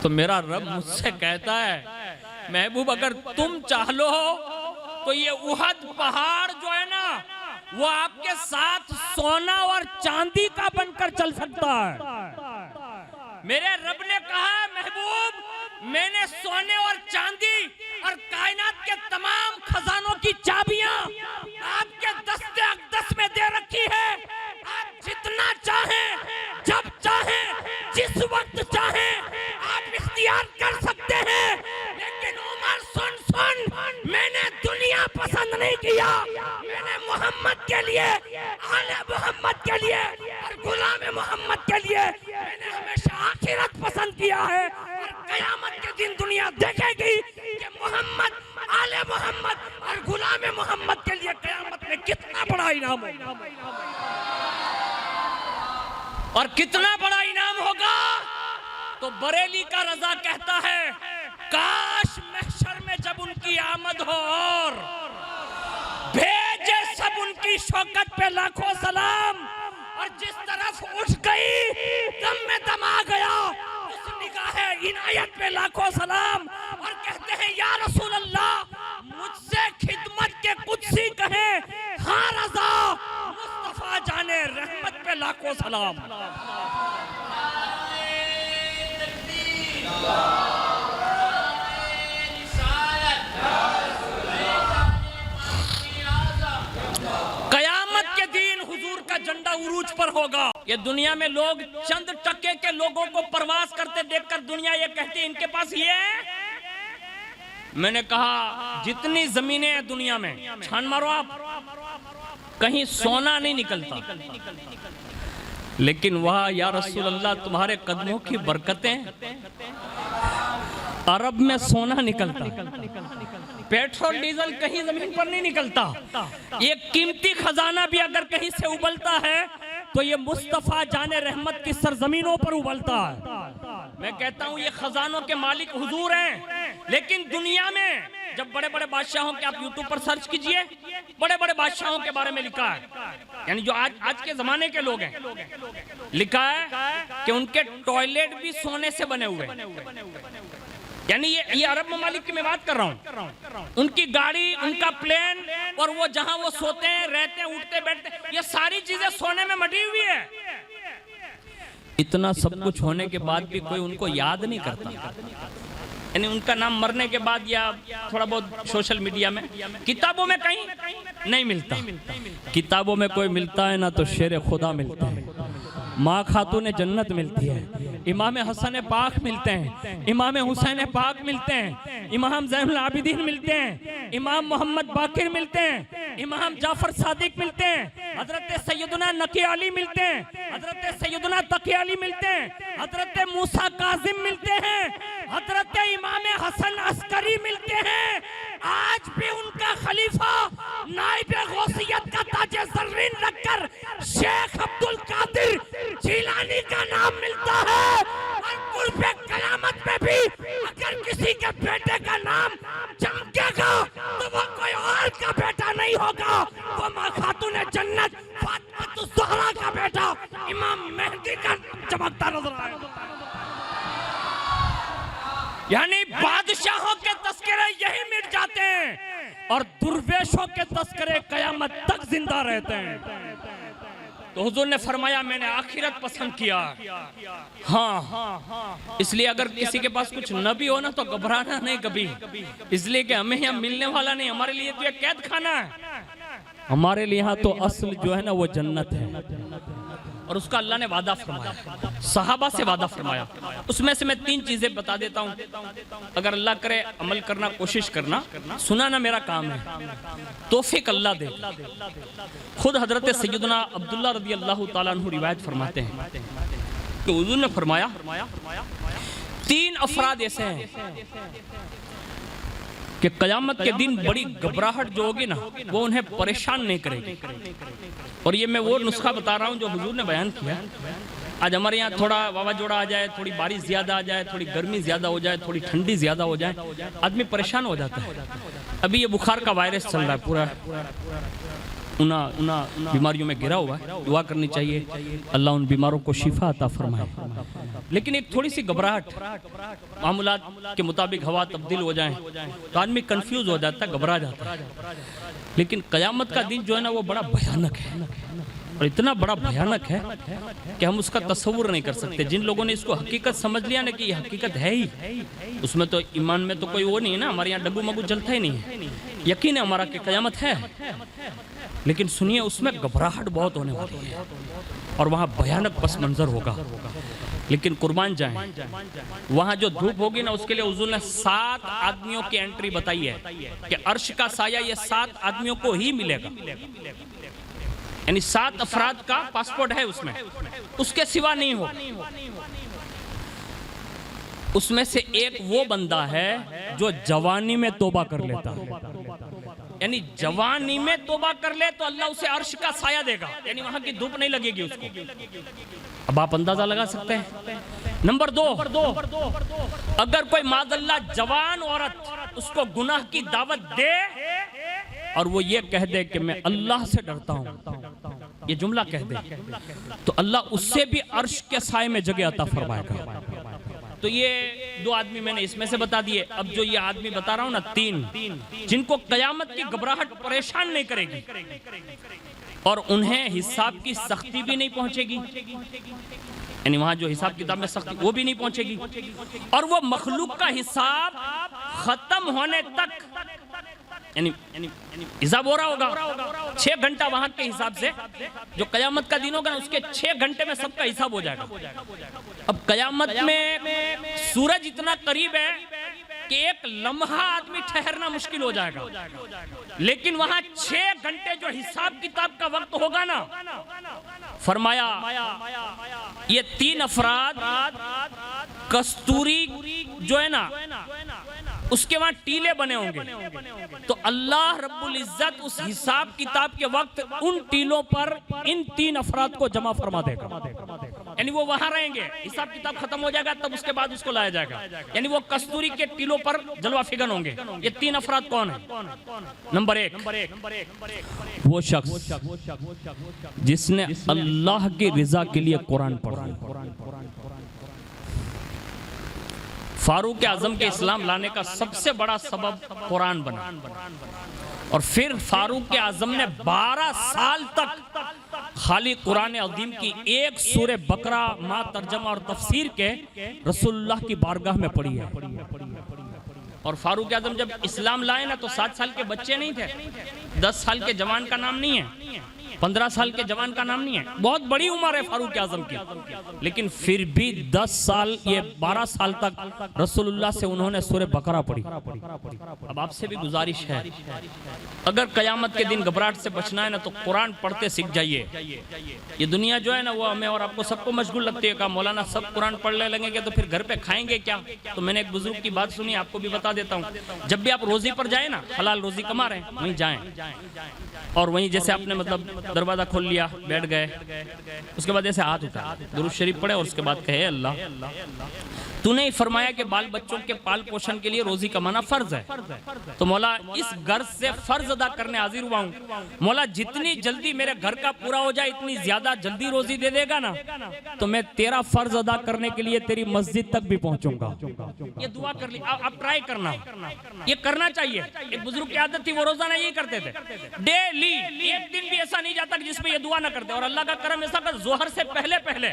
तो मेरा रब मुझसे कहता है, महबूब अगर तुम चाह लो तो ये उहद पहाड़ जो है ना वो आपके साथ सोना और चांदी का बनकर चल सकता है। मेरे रब ने कहा, महबूब, मैंने सोने और चांदी और कायनात के तमाम खजानों की चाबियां आपके दस्ते अक़दस में दे रखी है। आप जितना चाहें, जब चाहें, जिस वक्त चाहें आप इख्तियार कर सकते हैं। लेकिन उमर सुन, मैंने दुनिया पसंद नहीं किया, मैंने मोहम्मद के लिए, आले मोहम्मद के लिए और गुलाम मोहम्मद के लिए मैंने हमेशा आखिरत पसंद किया है। और कयामत के दिन दुनिया देखेगी कि मोहम्मद, आले मोहम्मद और गुलाम मोहम्मद के लिए कयामत में कितना बड़ा इनाम होगा और कितना बड़ा इनाम होगा। तो बरेली का रजा कहता है, काश महशर में जब उनकी आमद हो और भेजे सब उनकी शौकत पे लाखों सलाम, और जिस तरफ उठ गई दम में दम आ गया उस निगाहे इनायत पे लाखों सलाम। और कहते हैं, या रसूल अल्लाह, मुझसे खिदमत के कुदसी कहे, हाँ रजा, मुस्तफा जाने रहमत पे लाखों सलाम। कयामत के दिन हुजूर का झंडा उरूज पर होगा। ये दुनिया में लोग चंद टके के लोगों को प्रवास करते देखकर दुनिया ये कहती है इनके पास ये है। मैंने कहा, जितनी जमीनें हैं दुनिया में छान मारो आप, कहीं सोना नहीं निकलता, लेकिन वह या रसूल अल्लाह तुम्हारे कदमों की बरकतें, अरब में सोना निकलता, पेट्रोल डीजल कहीं जमीन पर नहीं निकलता। एक कीमती खजाना भी अगर कहीं से उबलता है तो ये मुस्तफा जाने रहमत की सरजमीनों पर उबलता है। मैं कहता हूं ये खजानों के मालिक हुजूर हैं, लेकिन दुनिया में जब बड़े बड़े बादशाहों के आप यूट्यूब पर सर्च कीजिए, बड़े बड़े बादशाहों के बारे में लिखा है, यानी जो आज के जमाने के लोग हैं, लिखा है कि उनके टॉयलेट भी सोने से बने हुए, यानी ये अरब ममालिक की मैं बात कर रहा हूँ। उनकी गाड़ी, उनका प्लेन, और वो जहां वो सोते हैं, रहते हैं, उठते बैठते, ये सारी चीजें सोने में मटी हुई है। इतना सब कुछ होने के बाद भी कोई उनको याद नहीं करता, यानी उनका नाम मरने के बाद या थोड़ा बहुत सोशल मीडिया में, किताबों में कहीं नहीं मिलता। किताबों में कोई मिलता है ना तो शेर खुदा मिलता है, माँ खातून जन्नत मिलती है, इमाम हसन पाक मिलते हैं, इमाम हुसैन पाक मिलते हैं, इमाम ज़ैनुल आबिदीन मिलते हैं, इमाम मोहम्मद बाकिर मिलते हैं, इमाम जाफर सादिक मिलते हैं, हजरत सैयदना नकी अली मिलते हैं, हजरत सैयदना तकी अली मिलते हैं, हजरत मूसा काजिम मिलते हैं, हजरत इमाम हसन अस्करी मिलते हैं। आज भी उनका खलीफा नाइब गौसियत का ताज ज़र्रीन रखकर शेख अब्दुल कादिर जिलानी का नाम मिलता है। और कुर्बे कयामत में भी अगर किसी के बेटे का नाम चमकेगा तो वो कोई और का बेटा नहीं होगा, वो माँ खातून जन्नत फातिमा ज़हरा का बेटा इमाम मेहदी का चमकता नजर आएगा। यानी बादशाहों के तस्करे यही मिट जाते हैं और दुर्वेशों के तस्करे कयामत तक जिंदा रहते हैं। तो हुजूर ने फरमाया मैंने आखिरत पसंद किया। हाँ, इसलिए अगर किसी के पास कुछ न भी हो ना तो घबराना नहीं कभी, इसलिए कि हमें यहाँ मिलने वाला नहीं, हमारे लिए तो ये कैद खाना है, हमारे लिए यहाँ तो असल जो है ना वो जन्नत है। और उसका अल्लाह ने वादा फरमाया, सहाबा से वादा फरमाया। उसमें से मैं 3 चीजें बता देता हूँ, अगर अल्लाह करे अमल करना, कोशिश करना, सुनाना मेरा काम है, तौफीक अल्लाह दे। खुद हजरत सैयदना अब्दुल्ला रज़ी अल्लाह ताला अन्हु रिवायत फरमाते हैं कि हुजूर ने फरमाया 3 अफराद ऐसे हैं कि कयामत के दिन बड़ी घबराहट जो होगी ना वो उन्हें परेशान नहीं करेगी। और ये मैं वो नुस्खा बता रहा हूँ जो हुजूर ने बयान किया। आज हमारे यहाँ थोड़ा वावाजोड़ा आ जाए, थोड़ी बारिश ज्यादा आ जाए, थोड़ी गर्मी ज्यादा हो जाए, थोड़ी ठंडी ज्यादा हो जाए, आदमी परेशान हो जाता है। अभी ये बुखार का वायरस चल रहा है, पूरा उना बीमारियों में घिरा हुआ है। दुआ करनी चाहिए अल्लाह उन बीमारों को शिफा अता फरमाए। लेकिन एक थोड़ी सी घबराहट, मामूलात के मुताबिक हवा तब्दील हो जाए तो आदमी कंफ्यूज हो जाता है, घबरा जाता है। लेकिन कयामत का दिन जो है ना वो बड़ा भयानक है, और इतना बड़ा भयानक है कि हम उसका तस्वुर नहीं कर सकते। जिन लोगों ने इसको हकीकत समझ लिया ना कि ये हकीकत है ही, उसमें तो ईमान में तो कोई वो नहीं है ना, हमारे यहाँ डग्गू मगू चलता ही नहीं है। यकीन है हमारा कि कयामत है, लेकिन सुनिए उसमें घबराहट बहुत होने वाली है और वहाँ भयानक पस मंजर होगा। लेकिन कुर्बान जाएं, वहाँ जो धूप होगी ना उसके लिए हुजूर ने 7 आदमियों की एंट्री बताई है कि अर्श का साया ये 7 आदमियों को ही मिलेगा, यानी 7 अफराद का पासपोर्ट है उसमें, उसके सिवा नहीं हो। उसमें से एक वो बंदा है जो जवानी में तौबा कर लेता है, यानी जवानी में तौबा कर ले तो अल्लाह उसे अर्श का साया देगा, यानी वहां की धूप नहीं लगेगी उसको। अब आप अंदाजा लगा सकते हैं। नंबर 2, अगर कोई मादल्ला जवान औरत उसको गुनाह की दावत दे और वो ये कह दे कि मैं अल्लाह से डरता हूं, ये जुमला कह दे, तो अल्लाह उससे भी अर्श के साए में जगह अता फरमाएगा। तो ये 2 आदमी मैंने इसमें से बता दिए। अब जो ये आदमी बता रहा हूं ना 3, जिनको कयामत की घबराहट परेशान नहीं करेगी और उन्हें हिसाब की सख्ती भी नहीं पहुंचेगी, यानी वहां जो हिसाब किताब में सख्ती वो भी नहीं पहुंचेगी, और वो मखलूक का हिसाब खत्म होने तक, यानी हिसाब हो रहा होगा 6 घंटा वहां के हिसाब से, जो कयामत का दिन होगा ना उसके 6 घंटे में सबका हिसाब हो जाएगा। अब कयामत में सूरज इतना करीब है कि एक लम्हा आदमी ठहरना मुश्किल हो जाएगा, लेकिन वहां 6 घंटे जो हिसाब किताब का वक्त होगा ना, फरमाया ये 3 अफराद कस्तूरी जो है ना उसके वहां टीले बने होंगे। तो अल्लाह रब्बुल इज्जत उस हिसाब किताब के वक्त उन टीलों पर इन 3 अफराद को जमा फरमा देगा, यानी वो वहां रहेंगे, हिसाब किताब खत्म हो जाएगा, तब उसके बाद उसको लाया जाएगा। यानी वो कस्तूरी के टीलों पर जलवा फिगन होंगे। ये 3 अफराद कौन है? नंबर 1 वो शख्स जिसने अल्लाह की रिजा के लिए कुरान पढ़ा। फारूक आजम के इस्लाम लाने का सबसे बड़ा सबब कुरान बना, और फिर फारूक आजम ने 12 साल तक खाली कुरान अज़ीम की एक सूरे बकरा माँ तर्जमा और तफसीर के रसूलुल्लाह की बारगाह में पढ़ी है। और फारूक आजम जब इस्लाम लाए ना तो 7 साल के बच्चे नहीं थे, 10 साल के जवान का नाम नहीं है, 15 साल के जवान का नाम नहीं है, बहुत बड़ी उम्र है फारूक आजम की। लेकिन फिर भी 10 साल ये 12 साल तक रसूलुल्लाह से उन्होंने सूरे बकरा पढ़ी। अब आपसे भी गुजारिश है, अगर कयामत के दिन घबराहट से बचना है ना तो कुरान पढ़ते सीख जाइए। ये दुनिया जो है ना वो हमें और आपको सबको मशगूल लगती है। कहा मौलाना सब कुरान पढ़ने लगेंगे तो फिर घर पे खाएंगे क्या? तो मैंने एक बुजुर्ग की बात सुनी, आपको भी बता देता हूँ। जब भी आप रोजी पर जाए ना, हलाल रोजी कमा रहे हैं, वहीं जाएं, और वहीं जैसे आपने मतलब दरवाजा खोल लिया, बैठ गए, उसके बाद ऐसे हाथ उठा, दुरूद शरीफ पढ़े और उसके बाद कहे अल्लाह तूने ही फरमाया कि बाल बच्चों के पाल पोषण के लिए रोजी कमाना फर्ज है, तो मौला इस घर से फर्ज अदा करने हाजिर हुआ हूँ। मौला जितनी जल्दी मेरे घर का पूरा हो जाए, इतनी ज्यादा जल्दी रोजी दे देगा ना तो मैं तेरा फर्ज अदा करने के लिए तेरी मस्जिद तक भी पहुंचूंगा। ये दुआ कर ली, आप ट्राई करना, ये करना चाहिए। एक बुजुर्ग की आदत थी, वो रोजाना यही करते थे, डेली, एक दिन भी ऐसा नहीं जाता जिसमें ये दुआ ना करते। और अल्लाह का करम ऐसा कर, जोहर से पहले पहले,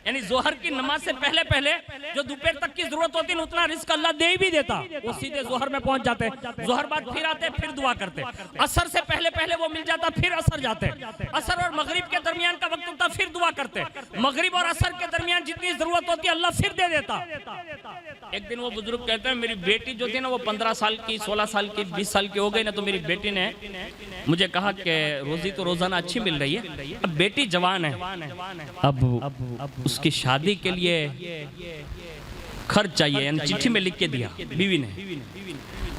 यानी जोहर की नमाज से पहले पहले जो दोपहर तक की जरूरत होती है उतना रिस्क अल्लाह दे ही भी देता, वो सीधे जोहर में पहुंच जाते, जोहर बाद फिर आते, फिर दुआ करते। असर से पहले पहले वो मिल जाता, फिर असर जाते, असर और मगरिब के दरमियान का वक्त होता, फिर दुआ करते। मगरिब और असर के दरमियान जितनी जरूरत होती है अल्लाह फिर दे देता। एक दिन वो बुजुर्ग कहते हैं, मेरी बेटी जो थी ना वो 15 साल की, 16 साल की, 20 साल की हो गई ना, तो मेरी बेटी ने मुझे कहा कि रोजी तो रोजाना अच्छी मिल रही है, अब बेटी जवान है, अब उसकी शादी के लिए खर्च चाहिए, यानी चिट्ठी में लिख के दिया बीवी ने,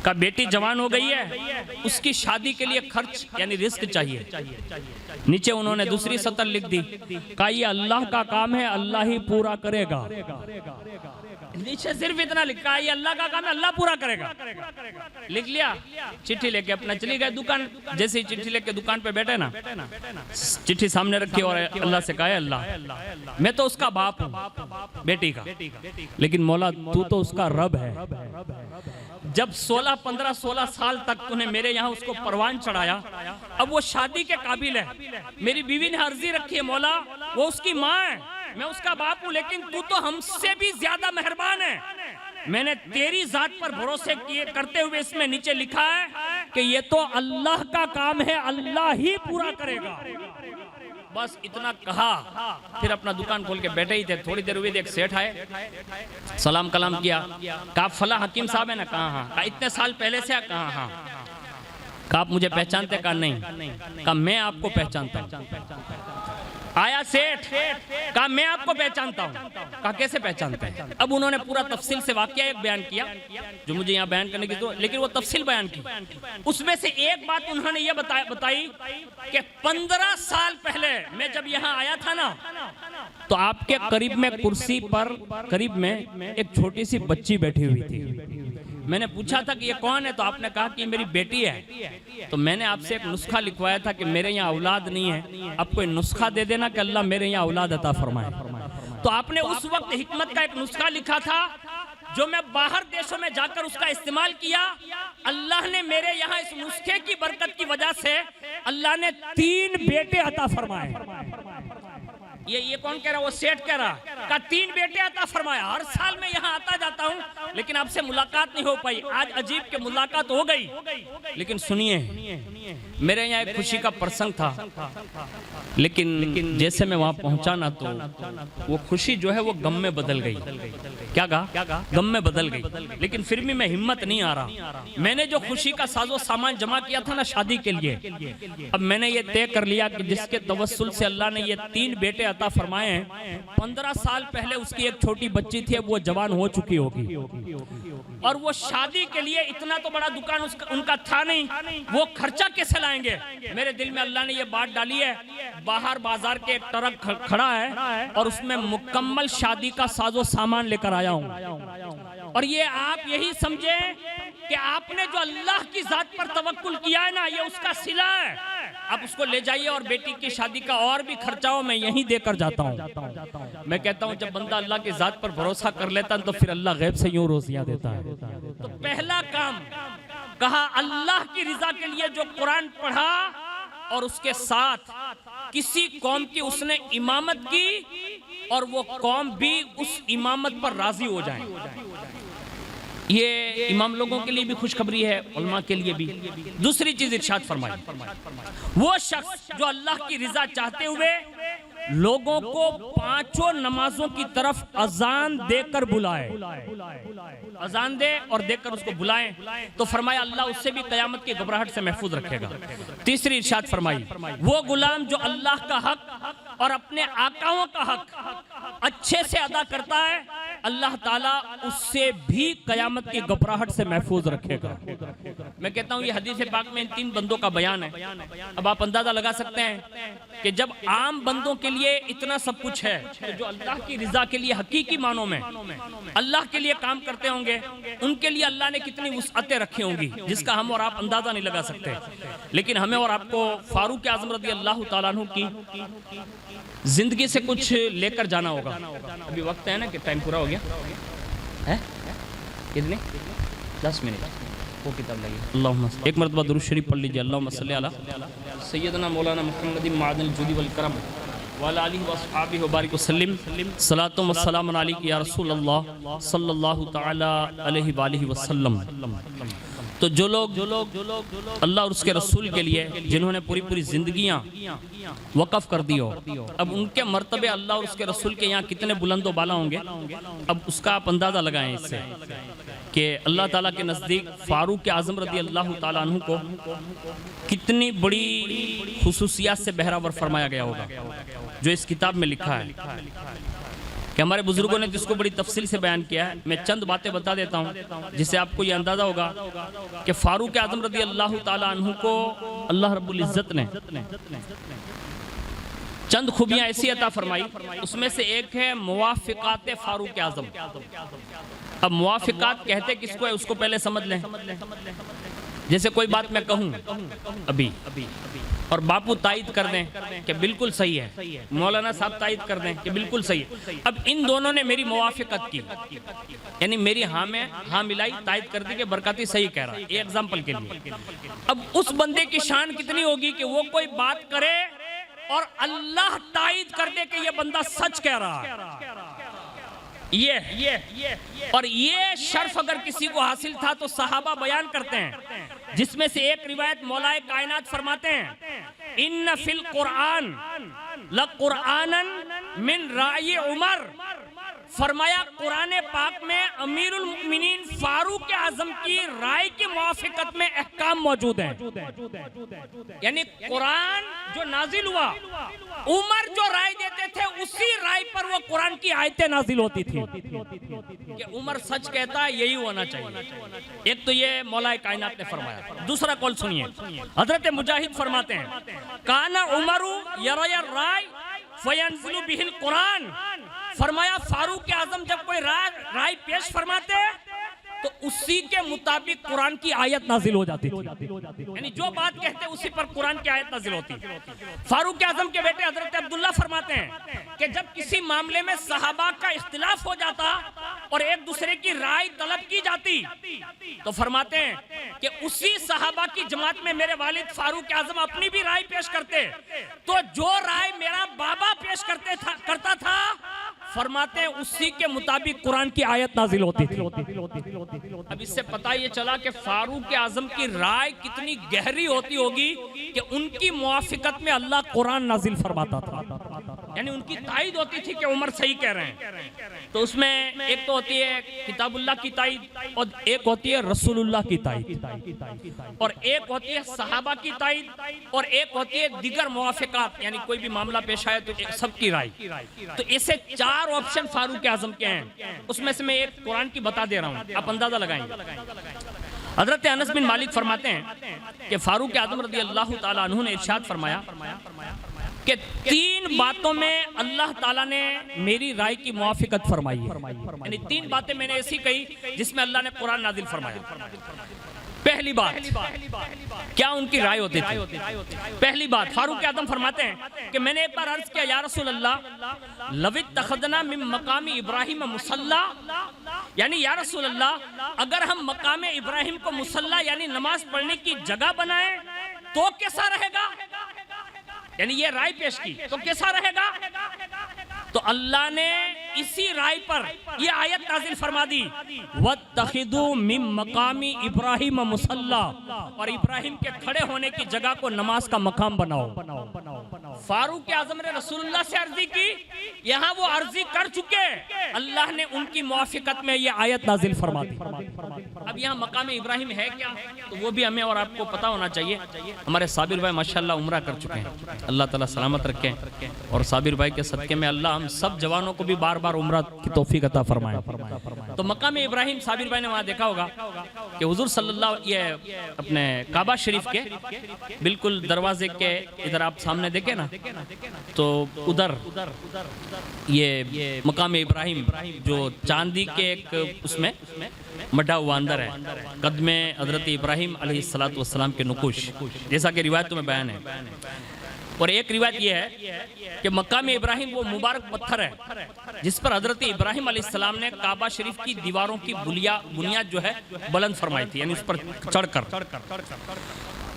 कहा बेटी जवान हो गई है, उसकी शादी के लिए खर्च यानी रिस्क चाहिए। नीचे उन्होंने दूसरी सतर लिख दी, कहा ये अल्लाह का काम है, अल्लाह ही पूरा करेगा। नीचे सिर्फ इतना लिखा, ये अल्लाह का काम है, अल्लाह पूरा करेगा, लिख लिया। चिट्ठी लेके अपना चली गए दुकान। जैसे ही चिट्ठी लेके दुकान पे बैठे ना, चिट्ठी सामने रखी और अल्लाह से कहा, अल्लाह मैं तो उसका बाप हूँ बेटी का, लेकिन मौला तू तो उसका रब है। जब 16, 15, 16 साल तक तूने मेरे यहाँ उसको परवान चढ़ाया, अब वो शादी के काबिल है। मेरी बीवी ने अर्जी रखी है, मौला वो उसकी माँ है, मैं उसका बाप हूँ, लेकिन तू तो हमसे भी ज्यादा मेहरबान है। मैंने तेरी जात पर भरोसे किए करते हुए इसमें नीचे लिखा है कि ये तो अल्लाह का काम है, अल्लाह ही पूरा करेगा। बस इतना कहा, फिर अपना दुकान खोल के बैठे ही थे। थोड़ी देर हुई, एक सेठ आए, सलाम कलाम किया, कहा फला हकीम साहब है ना? कहा हाँ। कहा इतने साल पहले से? कहा हाँ। कहा आप मुझे पहचानते? कहा नहीं। कहा मैं आपको पहचानता हूँ। आया सेठ, कहा मैं आपको पहचानता हूँ। कहा कैसे पहचानते हैं? अब उन्होंने पूरा तफसील से वाकया एक बयान किया जो मुझे यहाँ बयान करने की जरूरत, लेकिन वो तफसील बयान की। उसमें से एक बात उन्होंने ये बताई कि 15 साल पहले मैं जब यहाँ आया था ना, तो आपके करीब में कुर्सी पर करीब में एक छोटी सी बच्ची बैठी हुई थी। मैंने पूछा था कि ये कौन है, तो आपने कहा कि मेरी बेटी है। तो मैंने आपसे एक नुस्खा लिखवाया था कि मेरे यहाँ औलाद नहीं है, आप कोई नुस्खा दे देना कि अल्लाह मेरे यहाँ औलाद अता फरमाए। तो आपने उस वक्त हिकमत का एक नुस्खा लिखा था जो मैं बाहर देशों में जाकर उसका इस्तेमाल किया। अल्लाह ने मेरे यहाँ इस नुस्खे की बरकत की वजह से अल्लाह ने 3 बेटे अता फरमाए। ये कौन कह रहा? वो सेठ कह रहा, का 3 बेटे अता फरमाया। हर साल मैं यहाँ आता जाता हूँ, लेकिन आपसे मुलाकात नहीं हो पाई। आज अजीब के मुलाकात हो गई। लेकिन सुनिए, मेरे यहाँ एक खुशी का प्रसंग था, लेकिन जैसे मैं वहाँ पहुँचा ना तो वो खुशी जो है वो गम में बदल गई। क्या कहा? गम में बदल गई। लेकिन फिर भी मैं हिम्मत नहीं आ रहा। मैंने जो खुशी का साजो सामान जमा किया था ना शादी के लिए, अब मैंने ये तय कर लिया कि जिसके तवस्सुल से अल्लाह ने ये 3 बेटे अता फरमाए, 15 साल पहले उसकी एक छोटी बच्ची थी, अब वो जवान हो चुकी होगी और वो शादी के लिए इतना तो बड़ा दुकान उनका था नहीं, वो खर्चा कैसे लाएंगे। मेरे दिल में अल्लाह ने ये बात डाली है, बाहर बाजार के एक ट्रक खड़ा है और उसमें मुकम्मल शादी का साजो सामान लेकर आया हूँ। और ये आप यही समझे कि आपने जो अल्लाह की जात पर तवक्कुल किया है ना, ये उसका सिला है। आप उसको ले जाइए और बेटी की शादी का और भी खर्चा हो मैं यहीं देकर जाता हूँ। मैं कहता हूँ जब बंदा अल्लाह की जात पर भरोसा कर लेता है तो फिर अल्लाह गैब से यूं रोजियां देता है। तो पहला काम कहा, अल्लाह की रिजा के लिए जो कुरान पढ़ा और उसके साथ किसी कौम की उसने इमामत की और वो कौम भी उस इमामत पर राजी हो जाए। ये इमाम लोगों के लिए भी खुशखबरी है, उलमा के लिए भी। दूसरी चीज इरशाद फरमाई, वो शख्स जो अल्लाह की रिजा चाहते हुए लोगों को 5 नमाजों की तरफ अजान देकर बुलाए, अजान दे और देकर उसको बुलाएं, तो फरमाया अल्लाह उससे भी कयामत की घबराहट से महफूज रखेगा। तीसरी इरशाद फरमाई, वो गुलाम जो अल्लाह का हक और अपने आकाओं का हक अच्छे से अदा करता है, अल्लाह ताला उससे भी कयामत की घबराहट से महफूज रखेगा। मैं कहता हूँ ये हदीस पाक में इन 3 बंदों का बयान है। अब आप अंदाजा लगा सकते हैं कि जब आम बंदों के लिए इतना सब कुछ है, तो जो अल्लाह की रिजा के लिए हकीकी मानों में अल्लाह के लिए काम करते होंगे, उनके लिए अल्लाह ने कितनी वुसअतें रखी होंगी जिसका हम और आप अंदाजा नहीं लगा सकते। लेकिन हमें और आपको फारूक आजम रज़ी अल्लाह ताला अन्हु की जिंदगी से कुछ लेकर जाना होगा। अभी वक्त है ना कि टाइम पूरा हो गया है, कितने 10 मिनट वो किताब लगी। अल्लाहुम्मा एक मरतबा दुरूद शरीफ पढ़ लीजिए। अल्लाहुम्मा सल्ली अला सय्यदना मौलाना मुहम्मद मादनिल जुदी वल करम वाला आलिहि व अस्हाबिहि व बारिक वसल्लम सलातो व सलाम अलैका या रसूल अल्लाह सल्लल्लाहु तआला अलैहि व आलिहि वसल्लम। तो जो लोग अल्लाह और उसके रसूल के लिए जिन्होंने पूरी जिंदगियां वक़फ़ कर दी हो, अब उनके मर्तबे अल्लाह और उसके रसूल के यहाँ कितने बुलंदो बाला होंगे, अब उसका आप अंदाज़ा लगाएं इससे कि अल्लाह ताला के नज़दीक फ़ारूक आज़म रज़ी अल्लाह ताला अन्हु को कितनी बड़ी खुसूसियात से बहरावर फरमाया गया होगा, जो इस किताब में लिखा है कि हमारे बुजुर्गों ने जिसको बड़ी तफसील से बयान किया है। मैं चंद बातें बता देता हूँ जिससे आपको ये अंदाज़ा होगा कि फ़ारूक आज़म रज़ी अल्लाह ताला अन्हु को अल्लाह रब्बुल इज़्ज़त ने चंद खूबियाँ ऐसी अता फरमाई, उसमें से एक है मुवाफ़िक़ात फ़ारूक आज़म। अब मुवाफ़िक़ात कहते किसको है उसको पहले समझ लें। जैसे कोई बात मैं कहूँ अभी और बापू तायद कर दें कि बिल्कुल सही है, मौलाना साहब तायद कर दें कि बिल्कुल सही है। अब इन दोनों ने मेरी मुवाफ़िक़त की, यानी मेरी हाँ में हाँ मिलाई, तायद कर दी कि बरकती सही कह रहा है। ये एग्जाम्पल के लिए। अब उस बंदे की शान कितनी होगी कि वो कोई बात करे और अल्लाह तायद कर दे कि ये बंदा सच कह रहा है। ये और ये शर्फ अगर किसी को हासिल था तो सहाबा बयान करते हैं, जिसमें से एक रिवायत मौलाए कायनात फरमाते हैं, इन्न फिल कुरान ल कुरानन मिन राय उमर। फरमाया कुरान पाक में अमीरुल मुमिनीन फारूक आजम की राय की मुवाफिकत में अहकाम मौजूद हैं। यानी कुरान जो नाजिल हुआ, उमर जो राय देते थे उसी राय पर वो कुरान की आयतें नाजिल होती थी कि उमर सच कहता है, यही होना चाहिए। एक तो ये मौलाए कायनात ने फरमाया। दूसरा कौल सुनिए, हजरत मुजाहिद फरमाते हैं, काना उमरु यरा राय फयंज़िलु बिहिल कुरान। फरमाया फारूक आजम जब कोई राय पेश फरमाते तो उसी के मुताबिक कुरान की आयत नाजिल हो जाती थी। यानी जो बात कहते उसी पर कुरान की आयत नाजिल होती। फारूक आजम के बेटे हजरत अब्दुल्ला फरमाते हैं कि जब किसी मामले में सहाबा का इख्तिलाफ हो जाता और एक दूसरे की राय तलब की जाती तो फरमाते हैं कि उसी सहाबा की जमात में मेरे वालिद फारूक आजम अपनी भी राय पेश करते, तो जो राय मेरा बाबा पेश करता था, फरमाते हैं उसी के मुताबिक कुरान की आयत नाजिल होती थी। अब इससे पता ये चला कि फारूक आजम की राय कितनी गहरी होती होगी कि उनकी मुआफिकत में अल्लाह कुरान नाजिल फरमाता था। यानी उनकी तायद होती थी कि उमर सही कह रहे हैं। तो उसमें एक तो होती है किताबुल्लाह की तायद और एक होती है रसूलुल्लाह की तायद और एक होती है सहाबा की तायद और एक होती है दिगर मुवाफिकात, यानी कोई भी मामला पेश आए तो सबकी राय। तो ऐसे 4 ऑप्शन फारूक आजम के हैं। उसमें से मैं एक कुरान की बता दे रहा हूँ, आप अंदाजा लगाएंगे। हजरत अनस बिन मालिक फरमाते हैं कि फारूक आजम रज़ी अल्लाह ताला अन्हु ने इरशाद फरमाया कि 3 बातों में अल्लाह ताला ने मेरी राय की मुआफिकत फरमाई है। यानी 3 बातें मैंने ऐसी कही जिसमें अल्लाह ने कुरान नाजिल फरमाया। पहली बात, क्या उनकी राय होती थी? पहली बात, फारूक आजम फरमाते हैं कि मैंने एक बार अर्ज किया, या रसूल अल्लाह लवित तखदना मिन मकामी इब्राहिम मुसल्ला, यानी या रसूल अल्लाह अगर हम मकामे इब्राहिम को मुसल्ला यानी नमाज पढ़ने की जगह बनाए तो कैसा रहेगा? यानी ये राय पेश की तो कैसा रहेगा? तो अल्लाह ने इसी राय पर यह आयत नाजिल फरमा दी, वत्तखिदू मिन मकामी इब्राहिम मुसल्ला, और इब्राहिम के खड़े होने की जगह को नमाज का मकाम बनाओ। फारूक आजम ने रसूलुल्लाह से अर्जी की, यहाँ वो अर्जी कर चुके, अल्लाह ने उनकी मुआफिकत में यह आयत नाजिल फरमा दी। अब यहाँ मकाम इब्राहिम है क्या, तो वो भी हमें और आपको पता होना चाहिए। हमारे साबिर भाई माशाल्लाह उम्रा कर चुके हैं, अल्लाह ताला सलामत रखे, और साबिर भाई के सदके में अल्लाह हम सब जवानों को भी बार बार उम्रा की तौफीक अता फरमाए। तो मकाम इब्राहिम साबिर भाई ने वहाँ देखा होगा कि हुजूर सल्लल्लाहु ये अपने काबा शरीफ के बिल्कुल दरवाजे के इधर आप सामने देखे ना, तो उधर ये मकाम इब्राहिम जो चांदी के एक उसमें मढ़ा हुआ अंदर है, कद में हजरत इब्राहिम अलैहिस्सलातु वस्सलाम के नुकुश, जैसा कि रिवायत में बयान है। और एक रिवायत ये है कि मकाम इब्राहिम वो मुबारक पत्थर है जिस पर हजरत इब्राहिम अलैहिस्सलाम ने काबा शरीफ की दीवारों की बुनियाद जो है बुलंद फरमाई थी, यानी उस पर चढ़कर।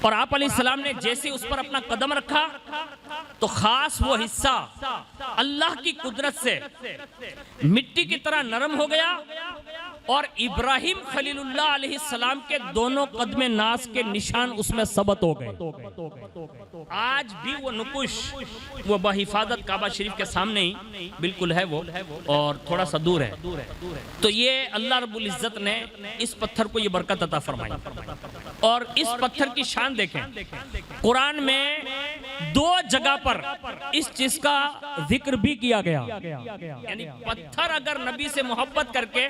और आप अलैहिस्सलाम ने जैसे उस पर अपना कदम रखा तो खास वो हिस्सा अल्लाह की कुदरत से मिट्टी की तरह नरम हो गया और इब्राहिम खलीलुल्लाह अलैहिस्सलाम के दोनों कदमे नाज के निशान उसमें सबत हो गए। आज भी वो नुकुश वो बहिफाजत काबा शरीफ के सामने ही बिल्कुल है वो, और थोड़ा सा दूर है। तो ये अल्लाह रब्बुल इज्जत ने इस पत्थर को ये बरकत अता फरमाई। और इस पत्थर की शान देखें, कुरान में 2 जगह पर इस चीज का जिक्र भी किया गया। यानी पत्थर अगर नबी से मोहब्बत करके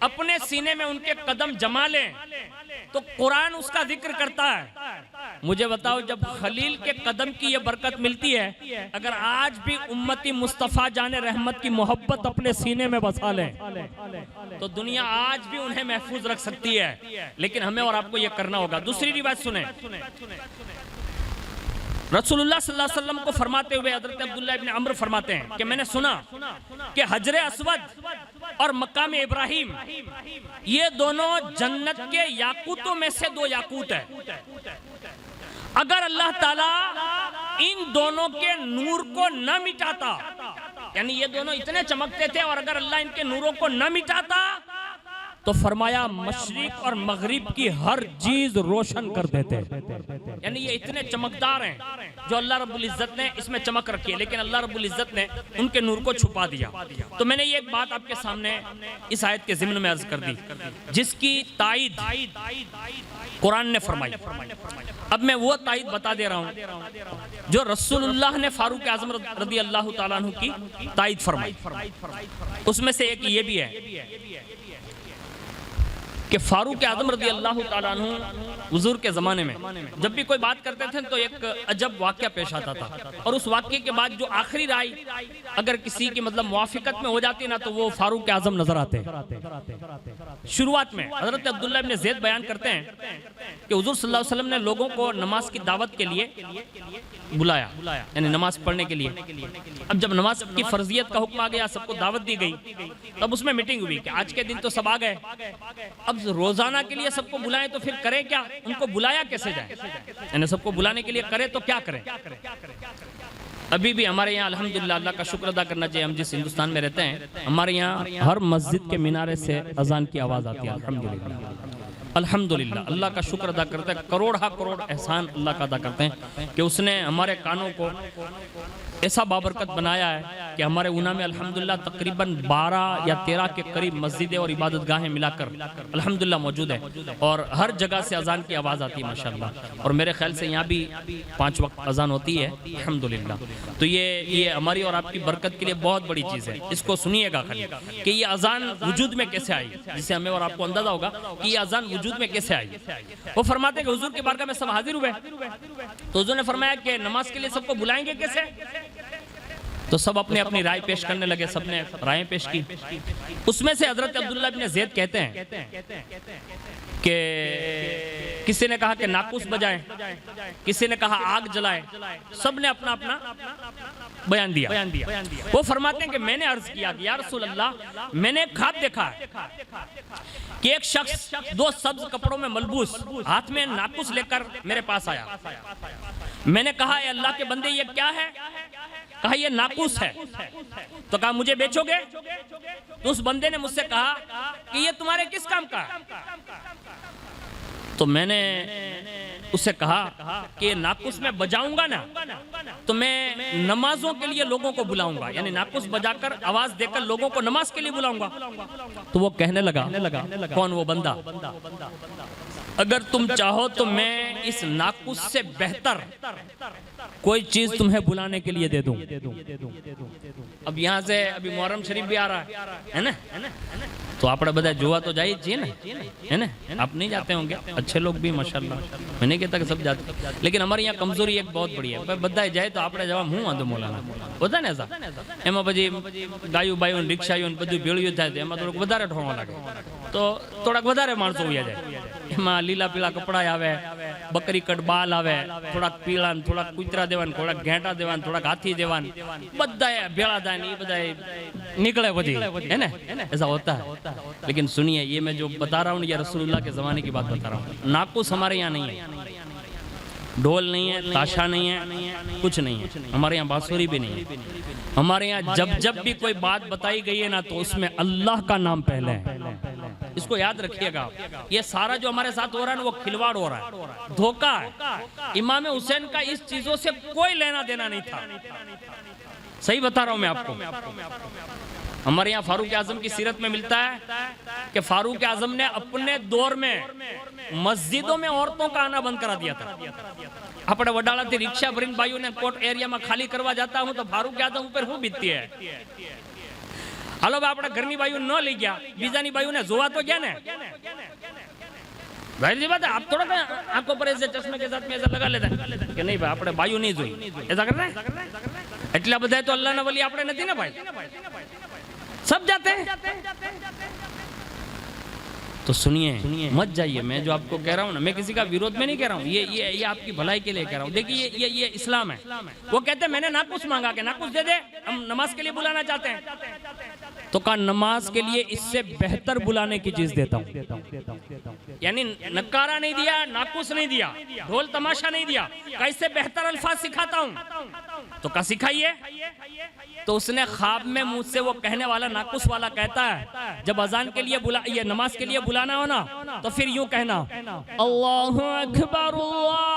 अपने सीने में उनके कदम जमा लें तो कुरान उसका जिक्र करता है। मुझे बताओ, जब खलील के कदम की ये बरकत मिलती है, अगर आज भी उम्मती मुस्तफ़ा जाने रहमत की मोहब्बत अपने सीने में बसा लें तो दुनिया आज भी उन्हें महफूज रख सकती है, लेकिन हमें और आपको ये करना होगा। दूसरी रिवायत सुने, रसूलुल्लाह सल्लल्लाहु अलैहि वसल्लम को फरमाते हुए हजरत अब्दुल्लाह इब्न अम्र फरमाते हैं कि मैंने सुना कि हजरे अस्वद और मकाम इब्राहिम ये दोनों जन्नत के याकूतों में से 2 याकूत है। अगर अल्लाह ताला इन दोनों के नूर को न मिटाता, यानी ये दोनों इतने चमकते थे, और अगर अल्लाह इनके नूरों को न मिटाता तो फरमाया मशरिक और मगरिब की हर चीज रोशन कर देते। यानी ये इतने चमकदार हैं जो अल्लाह रब्बुल इज्जत ने इसमें चमक रखी है, लेकिन अल्लाह रब्बुल इज्जत ने उनके नूर को छुपा दिया। तो मैंने ये एक बात आपके सामने इस आयत के ज़िम्न में अर्ज कर दी जिसकी तायद कुरान ने फरमाई। अब मैं वो तायद बता दे रहा हूँ जो रसूलुल्लाह ने फारूक आजम रज़ी अल्लाह ताला अन्हु की तायद फरमाई। उसमें से एक ये भी है कि फारूक आजम रज़ी अल्लाह ताला अन्हु हुजूर के ज़माने में जब भी कोई बात करते थे तो एक अजब वाक़या पेश आता था, और उस वाक़ये के बाद जो आखिरी राय अगर किसी की मतलब मुआफ़िकत में हो जाती ना तो वो फारूक आजम नजर आते। शुरुआत में हज़रत अब्दुल्लाह इब्न ज़ैद बयान करते हैं कि हुजूर सल्लल्लाहु अलैहि वसल्लम ने लोगों को नमाज की दावत के लिए बुलाया, यानी नमाज पढ़ने के लिए। अब जब नमाज की फर्जियत का हुक्म आ गया, सबको दावत दी गई, तब उसमें मीटिंग हुई कि आज के दिन तो सब आ गए, अब रोजाना के लिए सबको बुलाएं तो फिर करें क्या, उनको बुलाया कैसे जाए, यानी सबको बुलाने के लिए करें तो क्या करें। अभी भी हमारे यहाँ अल्हम्दुलिल्लाह अल्लाह का शुक्र अदा करना चाहिए, हम जिस हिंदुस्तान में रहते हैं हमारे यहाँ हर मस्जिद के मीनारे से अजान की आवाज़ आती है। अल्हम्दुलिल्लाह अल्हम्दुलिल्लाह अल्लाह का शुक्र अदा करते हैं, करोड़ एहसान अल्लाह का अदा करते हैं कि उसने हमारे कानों को ऐसा बाबरकत बनाया है कि हमारे ऊना में अल्हम्दुलिल्लाह तकरीबन 12 या 13 के करीब मस्जिदें और इबादतगाहें मिलाकर अल्हम्दुलिल्लाह मौजूद है और हर जगह से अजान की आवाज़ आती है माशाअल्लाह। और मेरे ख्याल से यहाँ भी 5 वक्त अजान होती है अल्हम्दुलिल्लाह। तो ये हमारी और आपकी बरकत के लिए बहुत बड़ी चीज़ है। इसको सुनिएगा खाली कि ये अजान वजूद में कैसे आई, जिससे हमें और आपको अंदाजा होगा कि ये अजान वजूद में कैसे आई। वो फरमाते हैं कि हुजूर के बारगाह में सब हाजिर हुए तो हुजूर ने फरमाया कि नमाज के लिए सबको बुलाएंगे कैसे। तो सब अपने अपनी राय पेश करने लगे, सबने राय पेश की। उसमें से हजरत अब्दुल्लाह इब्न ज़ैद कहते हैं कि किसी ने कहा कि नाकुस बजाएं, किसी ने कहा आग जलाएं, सबने अपना अपना बयान दिया। वो फरमाते हैं कि मैंने अर्ज किया कि या रसूल अल्लाह, मैंने एक ख्वाब देखा है कि एक शख्स 2 सब्ज कपड़ों में मलबूस हाथ में नाकुस लेकर मेरे पास आया। मैंने कहा ए अल्लाह के बंदे ये क्या है? कहा ये नाकुस है। तो कहा मुझे बेचोगे? तो उस बंदे ने मुझसे कहा कि ये तुम्हारे किस काम का है? तो मैंने उससे कहा कि नाकुस में बजाऊंगा ना तो मैं नमाजों के लिए लोगों को बुलाऊंगा, यानी नाकुस बजाकर आवाज देकर लोगों को नमाज के लिए बुलाऊंगा। तो वो कहने लगा कौन वो बंदा, अगर तुम चाहो तो मैं इस नाकुस से बेहतर कोई चीज तुम्हें बुलाने के लिए दे दूं। अब यहाँ से अभी मुहर्रम शरीफ भी आ रहा है ना, तो आप बधा जोवा तो जाइए चाहिए ना, है ना। आप नहीं जाते होंगे, अच्छे लोग भी माशाल्लाह, मैं नहीं कहता कि सब जाते, लेकिन हमारे यहाँ कमजोरी एक बहुत बड़ी है। बधा जाए तो आप जवा हूँ वांधो मोलाना होता ने ऐसा एम पी गायु बायु रिक्शायु बधु भेड़ियों थाय तो एम थोड़ा वधारे ठोवा लगे तो थोड़ा वधारे माणसो वया जाए। एमां लीला पीला कपड़ा आवे, बकरी कट बाल आवे, थोड़ा पीला थोड़ा कुतरा देवान, थोड़ा घेंटा देवान, थोड़ा हाथी देवान, बधाए भेड़ा थाय ने बधाए निकले बधी, है ना, ऐसा होता है। लेकिन सुनिए, ये मैं जो बता रहा हूँ ये रसूलुल्लाह के ज़माने की बात बता रहा हूँ। नाकुस हमारे यहाँ नहीं है, ढोल नहीं है, ताशा नहीं है, कुछ नहीं है। हमारे यहाँ बांसुरी भी नहीं है। हमारे यहाँ जब जब भी कोई बात बताई गई है ना तो उसमें अल्लाह का नाम पहले है। इसको याद रखिएगा। ये सारा जो हमारे साथ हो रहा है ना वो खिलवाड़ हो रहा है, धोखा है। इमाम हुसैन का इस चीजों से कोई लेना देना नहीं था, सही बता रहा हूं मैं आपको। हमारे यहाँ फारूक आजम की सीरत में मिलता है कि फारूक आजम ने अपने दौर में मस्जिदों में औरतों का आना बंद करा दिया था। अपने वडाला थी रिक्शा भरीन भाइयों ने कोट एरिया में खाली करवा जाता हूं तो फारूक आजम ऊपर हूँ बीतती है। हालो अपने घरनी बायु न ली गया, बीजानी बायु ने जोवा तो गया ने। जाहिर सी बात है, आप थोड़ा आंखों पर ऐसे चश्मे के साथ में ऐसा लगा लेते हैं कि नहीं भाई अपने बायु नहीं जोई, ऐसा कर रहे हैं। એટલા બધા તો અલ્લાહના વલી આપણે નથી ને ભાઈ, सब जाते हैं। तो सुनिए, मत जाइए। मैं जो आपको कह रहा हूँ ना, मैं किसी का विरोध में नहीं कह रहा हूँ, ये आपकी भलाई के लिए कह रहा हूँ। देखिए ये इस्लाम है। वो कहते हैं मैंने नाकुस मांगा के नाकुस दे दे, हम नमाज के लिए बुलाना चाहते हैं। तो कहा नमाज के लिए इससे बेहतर बुलाने की चीज देता हूँ, यानी नकारा नहीं दिया, नाकुस नहीं दिया, ढोल तमाशा नहीं दिया, का इससे बेहतर अल्फाज सिखाता हूँ। तो का सिखाइए। तो उसने ख्वाब में मुझसे वो कहने वाला नाकुस वाला कहता है जब अजान के लिए ये नमाज के लिए बुलाना हो ना तो फिर यूं कहना अल्लाहु अकबर अल्लाहु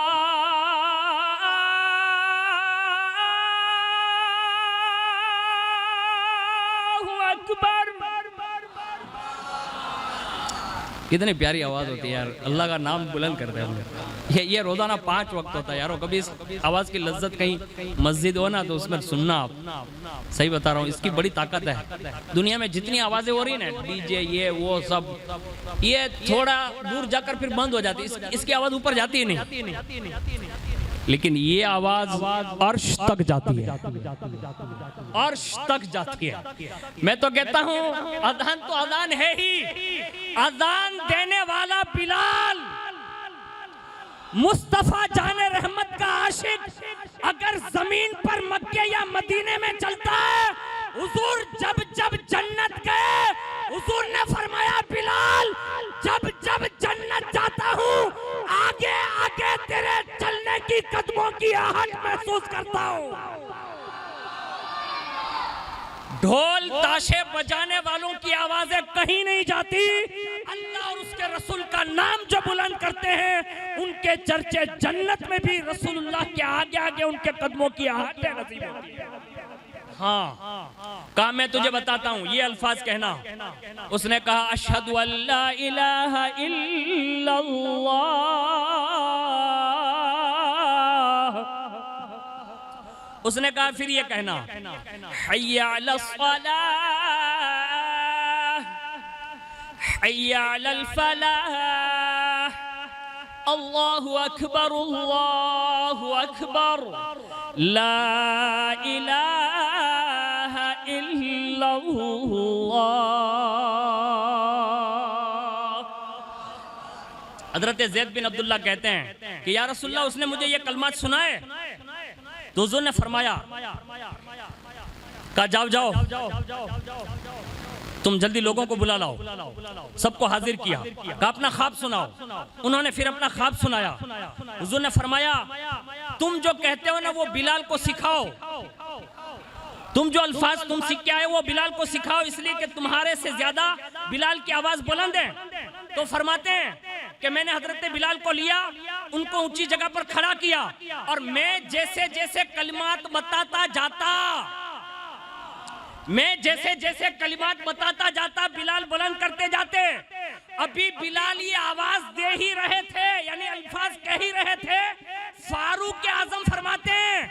अकबर। कितनी प्यारी आवाज होती है यार, अल्लाह का नाम बुलंद करते हैं। ये रोजाना 5 वक्त होता है यार। कभी इस आवाज की लज्जत कहीं मस्जिद हो ना तो उसमें सुनना आप, सही बता रहा हूँ, इसकी बड़ी ताकत है। दुनिया में जितनी आवाजें हो रही है ना, डीजे ये वो सब, ये थोड़ा दूर जाकर फिर बंद हो जाती है, इसकी आवाज ऊपर जाती ही नहीं। लेकिन ये आवाज अर्श तक जाती है, अर्श तक जाती है। मैं तो कहता हूँ अजान तो अजान है ही, अजान देने वाला बिलाल मुस्तफा जाने रहमत का आशिक अगर जमीन पर मक्के या मदीने में चलता है, हुजूर जब जब जन्नत गए, हुजूर ने फरमाया बिलाल जब जब जन्नत जाता हूँ आगे आगे तेरे चलने की कदमों की आहट महसूस करता हूँ। ढोल ताशे बजाने वालों की आवाजें कहीं नहीं जाती, अल्लाह और उसके रसूल का नाम जो बुलंद करते हैं उनके चर्चे जन्नत में भी रसूलुल्लाह के आगे आगे उनके कदमों की आहटें नसीब होती है। हाँ, कहा मैं तुझे बताता हूं, ये अल्फाज कहना। उसने कहा अशहदु अल्ला इलाहा इल्लल्लाह, उसने कहा फिर ये कहना हय्या अलस सलाह हय्या अलल फलाह, अल्लाहु अकबर ला इलाहा इल्लल्लाह। हजरत ज़ैद बिन अब्दुल्ला कहते हैं कि या रसूलल्लाह उसने मुझे ये कलमात सुनाए। तो हुज़ूर ने फरमाया, कहा जाओ जाओ तुम जल्दी लोगों को बुला लाओ। सबको हाजिर किया, कहा अपना ख्वाब सुनाओ। उन्होंने फिर अपना ख्वाब सुनाया। हुज़ूर ने फरमाया तुम जो कहते हो ना वो बिलाल को सिखाओ, तुम जो अल्फाज तुम सीख के आए वो बिलाल को सिखाओ, इसलिए कि तुम्हारे से ज्यादा बिलाल की आवाज बुलंद है। तो फरमाते हैं कि मैंने हजरत बिलाल को लिया, उनको ऊंची जगह पर खड़ा किया और मैं जैसे जैसे कलिमात बताता जाता, मैं जैसे जैसे कलिमात बताता जाता बिलाल बुलंद करते जाते। अभी बिलाल ये आवाज दे ही रहे थे, यानी अल्फाज कह ही रहे थे। फारूक आजम फरमाते हैं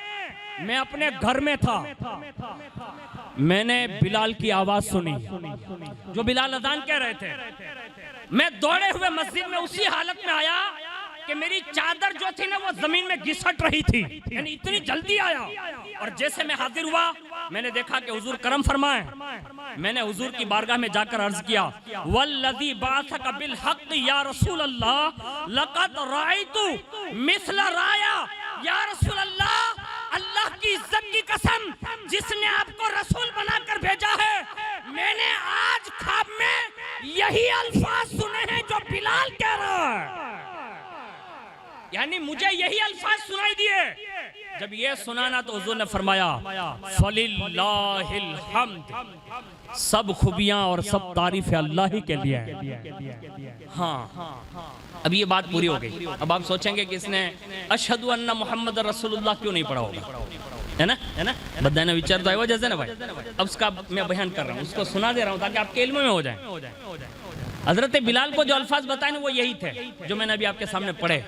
मैं अपने घर में था, मैंने बिलाल की आवाज सुनी जो बिलाल अजान कह रहे थे। मैं दौड़े हुए मस्जिद में उसी हालत में आया कि मेरी चादर जो थी ना वो जमीन में घिसट रही थी, यानी इतनी जल्दी आया। और जैसे मैं हाजिर हुआ मैंने देखा कि हुजूर करम फरमाए। मैंने हुजूर की बारगाह में जाकर अर्ज किया वल्लज़ी बाअसक बिल हक़ या रसूल अल्लाह लक़द रायतु मिस्ल राया। या रसूल अल्लाह, अल्लाह की इज्जत की कसम, जिसने आपको रसूल बनाकर भेजा है, मैंने आज ख्वाब में यही अल्फाज सुने हैं जो बिलाल कह रहा है, यानी मुझे यही अल्फाज सुनाई दिए। जब ये सुनाना तो हुजूर ने फरमाया फलिल्लाहिल हम्द, सब खूबियां और सब तारीफ अल्लाह ही के लिए है। हाँ, अब ये बात पूरी हो गई। अब आप सोचेंगे कि इसने अशहदु अन्ना मुहम्मद रसूलुल्लाह क्यों नहीं पढ़ा होगा, है ना, है ना, बदाना विचार तो वजह से ना भाई। अब उसका मैं बयान कर रहा हूँ, उसको सुना दे रहा हूँ ताकि आपके इल्म में हो जाए। हजरत बिलाल को जो अल्फाज बताए ना वो यही थे जो मैंने अभी आपके सामने पढ़े।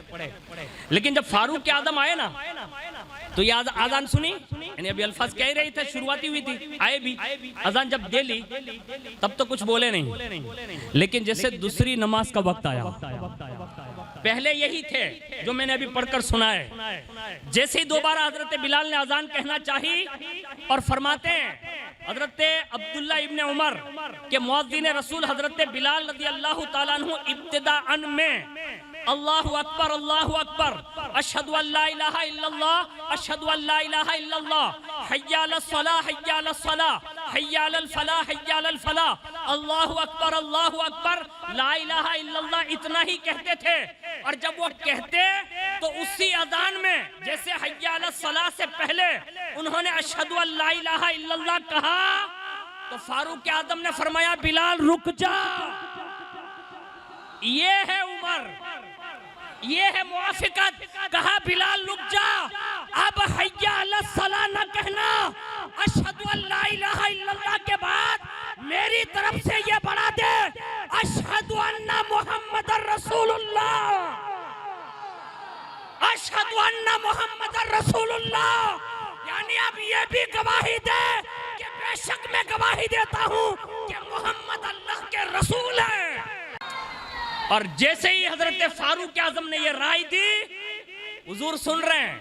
लेकिन जब फारूक के आदम आए ना तो ये आजान सुनी, यानी अभी अल्फाज कह रही थे, शुरुआती हुई थी, आए भी। अजान जब दे ली तब तो कुछ बोले नहीं, लेकिन जैसे दूसरी नमाज का वक्त आया, पहले यही थे जो मैंने अभी पढ़कर सुनाए। जैसे ही दोबारा हजरत बिलाल ने अजान कहना चाहिए और फरमाते हैं हजरत अब्दुल्ला इब्ने उमर के मुअज्जिन रसूल हजरत बिलाल रज़ियल्लाहु ताला अन्हु इब्तिदाअन में अल्लाहु अकबर अशहदु अल्ला इलाहा इल्लल्लाह अशहदु अल्ला इलाहा इल्लल्लाह हय्या अलस सलाह हय्या अलस सलाह हय्या अलल फलाह हय्या अलल फलाह अल्लाहु अकबर ला इलाहा इल्लल्लाह इतना ही कहते थे। और जब वो कहते तो उसी अजान में जैसे हय्या अलस सलाह से पहले उन्होंने अशहदु अल्ला इलाहा इल्लल्लाह कहा तो फारूक आदम ने फरमाया बिलाल रुक जा, ये है उमर, ये है मुआफिकत। कहा बिलाल रुक जा, अब हय्या अलस सलाह न कहना, अशहदु अल्ला इलाहा इल्लल्लाह के बाद मेरी तरफ से ये बढ़ा दे अशहदु अन्ना मुहम्मदर रसूलुल्लाह, अशहदु अन्ना मुहम्मदर रसूलुल्लाह। यानी अब ये भी गवाही दे कि बेशक मैं गवाही देता हूँ कि मोहम्मद अल्लाह के रसूल है। और जैसे ही हजरत फारूक आजम ने ये राय दी, हुजूर सुन रहे हैं,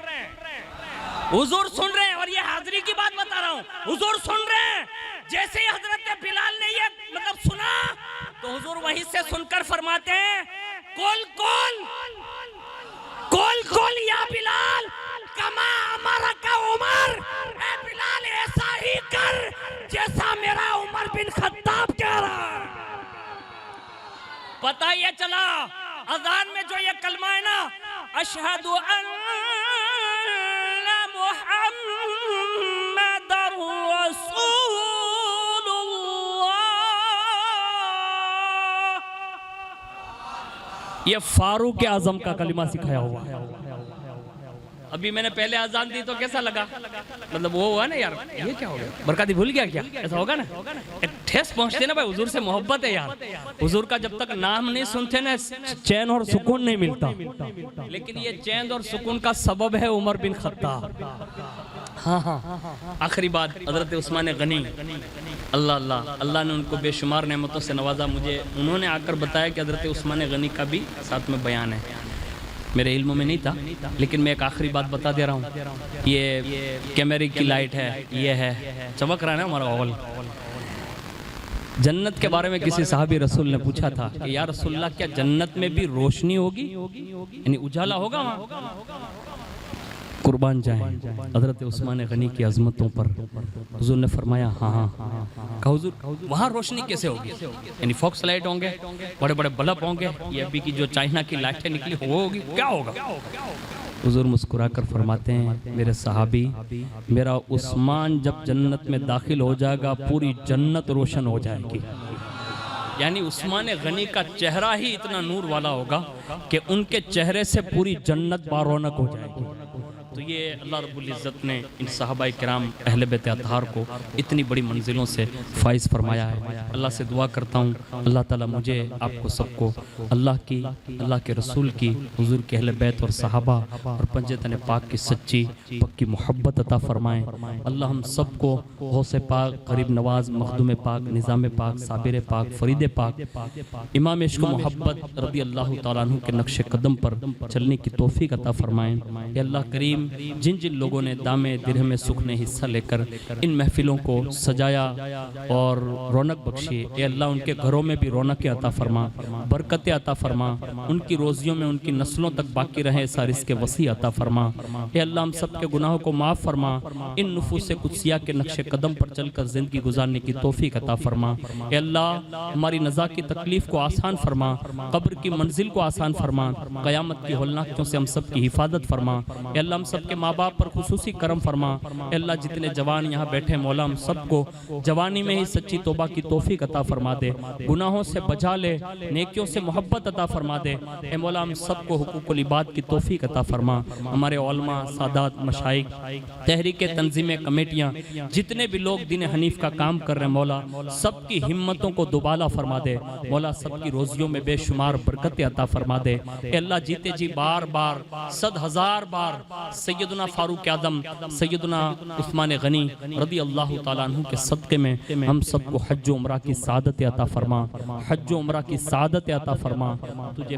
हुजूर सुन रहे हैं, और ये हाजिरी की बात बता रहा हूँ, हुजूर सुन रहे हैं। जैसे ही हजरत बिलाल ने ये मतलब सुना तो हुजूर वहीं से सुनकर फरमाते हैं कोल कोल कोल कोल या बिलाल कमा अमरा का उमर, ए बिलाल ऐसा ही कर जैसा मेरा उमर बिन खत्ताब कह रहा है। पता ये चला अजान में जो ये कलमा है ना अशहदु अन्ना मुहम्मदर रसूलुल्लाह, ये फारूक आजम का कलिमा सिखाया हुआ है। अभी मैंने पहले अजान दी तो कैसा लगा, मतलब वो हुआ ना यार, ये क्या हो गया, बरकाती भूल गया क्या, ऐसा होगा ना, एक ठेस पहुंचते ना भाई, हुजूर से मोहब्बत है यार। हुजूर का जब तक नाम नहीं सुनते ना चैन और सुकून नहीं मिलता, लेकिन ये चैन और सुकून का सबब है उमर बिन खत्ताब। हाँ, आखिरी बात, हजरत उस्मान गनी, अल्लाह अल्लाह, अल्लाह ने उनको बेशुमार नेमतों से नवाजा। मुझे उन्होंने आकर बताया कि हजरत उस्मान गनी का भी साथ में बयान है, मेरे इल्म में नहीं था, लेकिन मैं एक आखिरी बात बता दे रहा हूँ। ये कैमरे की लाइट है, ये है, चमक रहा है ना हमारा हॉल। जन्नत के बारे में किसी साहबी रसूल ने पूछा था कि या रसूलल्लाह, क्या जन्नत में भी रोशनी होगी, यानी उजाला होगा वहाँ? कुर्बान जाएं हजरत उस्मान गनी की अजमतों पर। हुजूर ने फरमाया हाँ हाँ। कहा हुजूर वहाँ रोशनी कैसे होगी, यानी फॉक्स लाइट होंगे, बड़े बड़े बल्ब होंगे, ये अभी की जो चाइना की लाइटें निकली वो होगी, क्या होगा? हुजूर मुस्कुरा कर फरमाते हैं, मेरे सहाबी, मेरा उस्मान जब जन्नत में दाखिल हो जाएगा पूरी जन्नत रोशन हो जाएगी। यानी उस्मान गनी का चेहरा ही इतना नूर वाला होगा कि उनके चेहरे से पूरी जन्नत बारौनक हो जाएगी। तो ये अल्लाह रब्बुल इज़्ज़त ने इन सहाबाए किराम अहले बैत अतहार को इतनी बड़ी मंजिलों से फाइज फरमाया है। अल्लाह से दुआ करता हूँ अल्लाह ताला मुझे, आपको सबको अल्लाह की, अल्लाह के रसूल की, हुजूर के अहले बैत और सहाबा और पंजतन पाक की सच्ची पक्की मोहब्बत अता फरमाएँ। अल्लाह हम सबको गौसे पाक, गरीब नवाज, मखदूम पाक, निज़ाम पाक, साबिर पाक, फरीद पाक, इमाम इश्क मोहब्बत रज़ी अल्लाह तआला अन्हु के नक्श कदम पर चलने की तौफीक अता फरमाएँ। अल्लाह करीम जिन जिन लोगों ने दामे दिरहम सुख ने हिस्सा लेकर इन महफिलों को सजाया और रौनक बख्शी, ए अल्लाह उनके घरों में भी रौनकें अता फरमा, बरकतें अता फरमा, उनकी रोजियों में उनकी नस्लों तक बाकी रहे ऐसा रिज़्क़ वसी अता फरमा। ए अल्लाह हम सब के गुनाहों को माफ़ फरमा, इन नुफूस कुदसिया के नक्श कदम पर चलकर ज़िंदगी गुजारने की तौफीक अता फरमा। ए अल्लाह हमारी नज़ा की तकलीफ़ को आसान फरमा, कब्र की मंजिल को आसान फरमा, क़यामत की होलनाकियों से हम सब की हिफाजत फरमा। ए अल्लाह हम सबके माँ बाप पर खुसूसी करम फरमा। अल्लाह जितने जवान यहाँ बैठे मौला हम सबको जवानी में ही सच्ची तौबा की तौफीक अता फरमा दे, गुनाहों से बचा ले, नेकियों से मोहब्बत अता फरमा दे। ए मौला हम सबको हुकूकुल इबाद की तौफीक अता फरमा। हमारे उलमा, सादात, मशाइख, तहरीक तंजीमें, कमेटियाँ, जितने भी लोग दीन हनीफ का काम कर रहे हैं मौला सबकी हिम्मतों को दुबाला फरमा दे। मौला सबकी रोजियों में बेशुमार बरकतें अता फरमा दे। अल्लाह जीते जी बार बार 100,000 बार सैयदना फारूक आदम, सैयदना उस्मान गनी रज़ी अल्लाह तआला अन्हु के सदक़े में हम सबको हज उम्रा की सादत अता फरमा, हज उम्रा की सादत अता फरमा। तुझे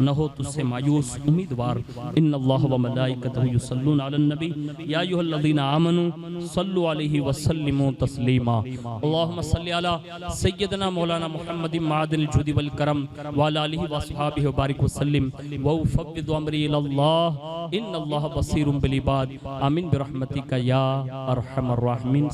न हो तुझसे मायूस उम्मीदवार। इन्नल्लाह व मलाइकतहु युसल्लूना अलन नबी या अय्युहल्लज़ीना आमनू सल्लु अलैहि व सल्लिमू तस्लीमा। अल्लाहुम्मा सल्लि अला सय्यदना मौलाना मुहम्मदिन मादिल जुदी वल करम व अला आलिहि व अस्हाबिहि व बारिक व सल्लिम व उफ़व्विदु अमरी इलल्लाह इन्नल्लाह बसीरुम बिल इबाद। आमीन बिरहमतिका या अरहमर राहिमीन।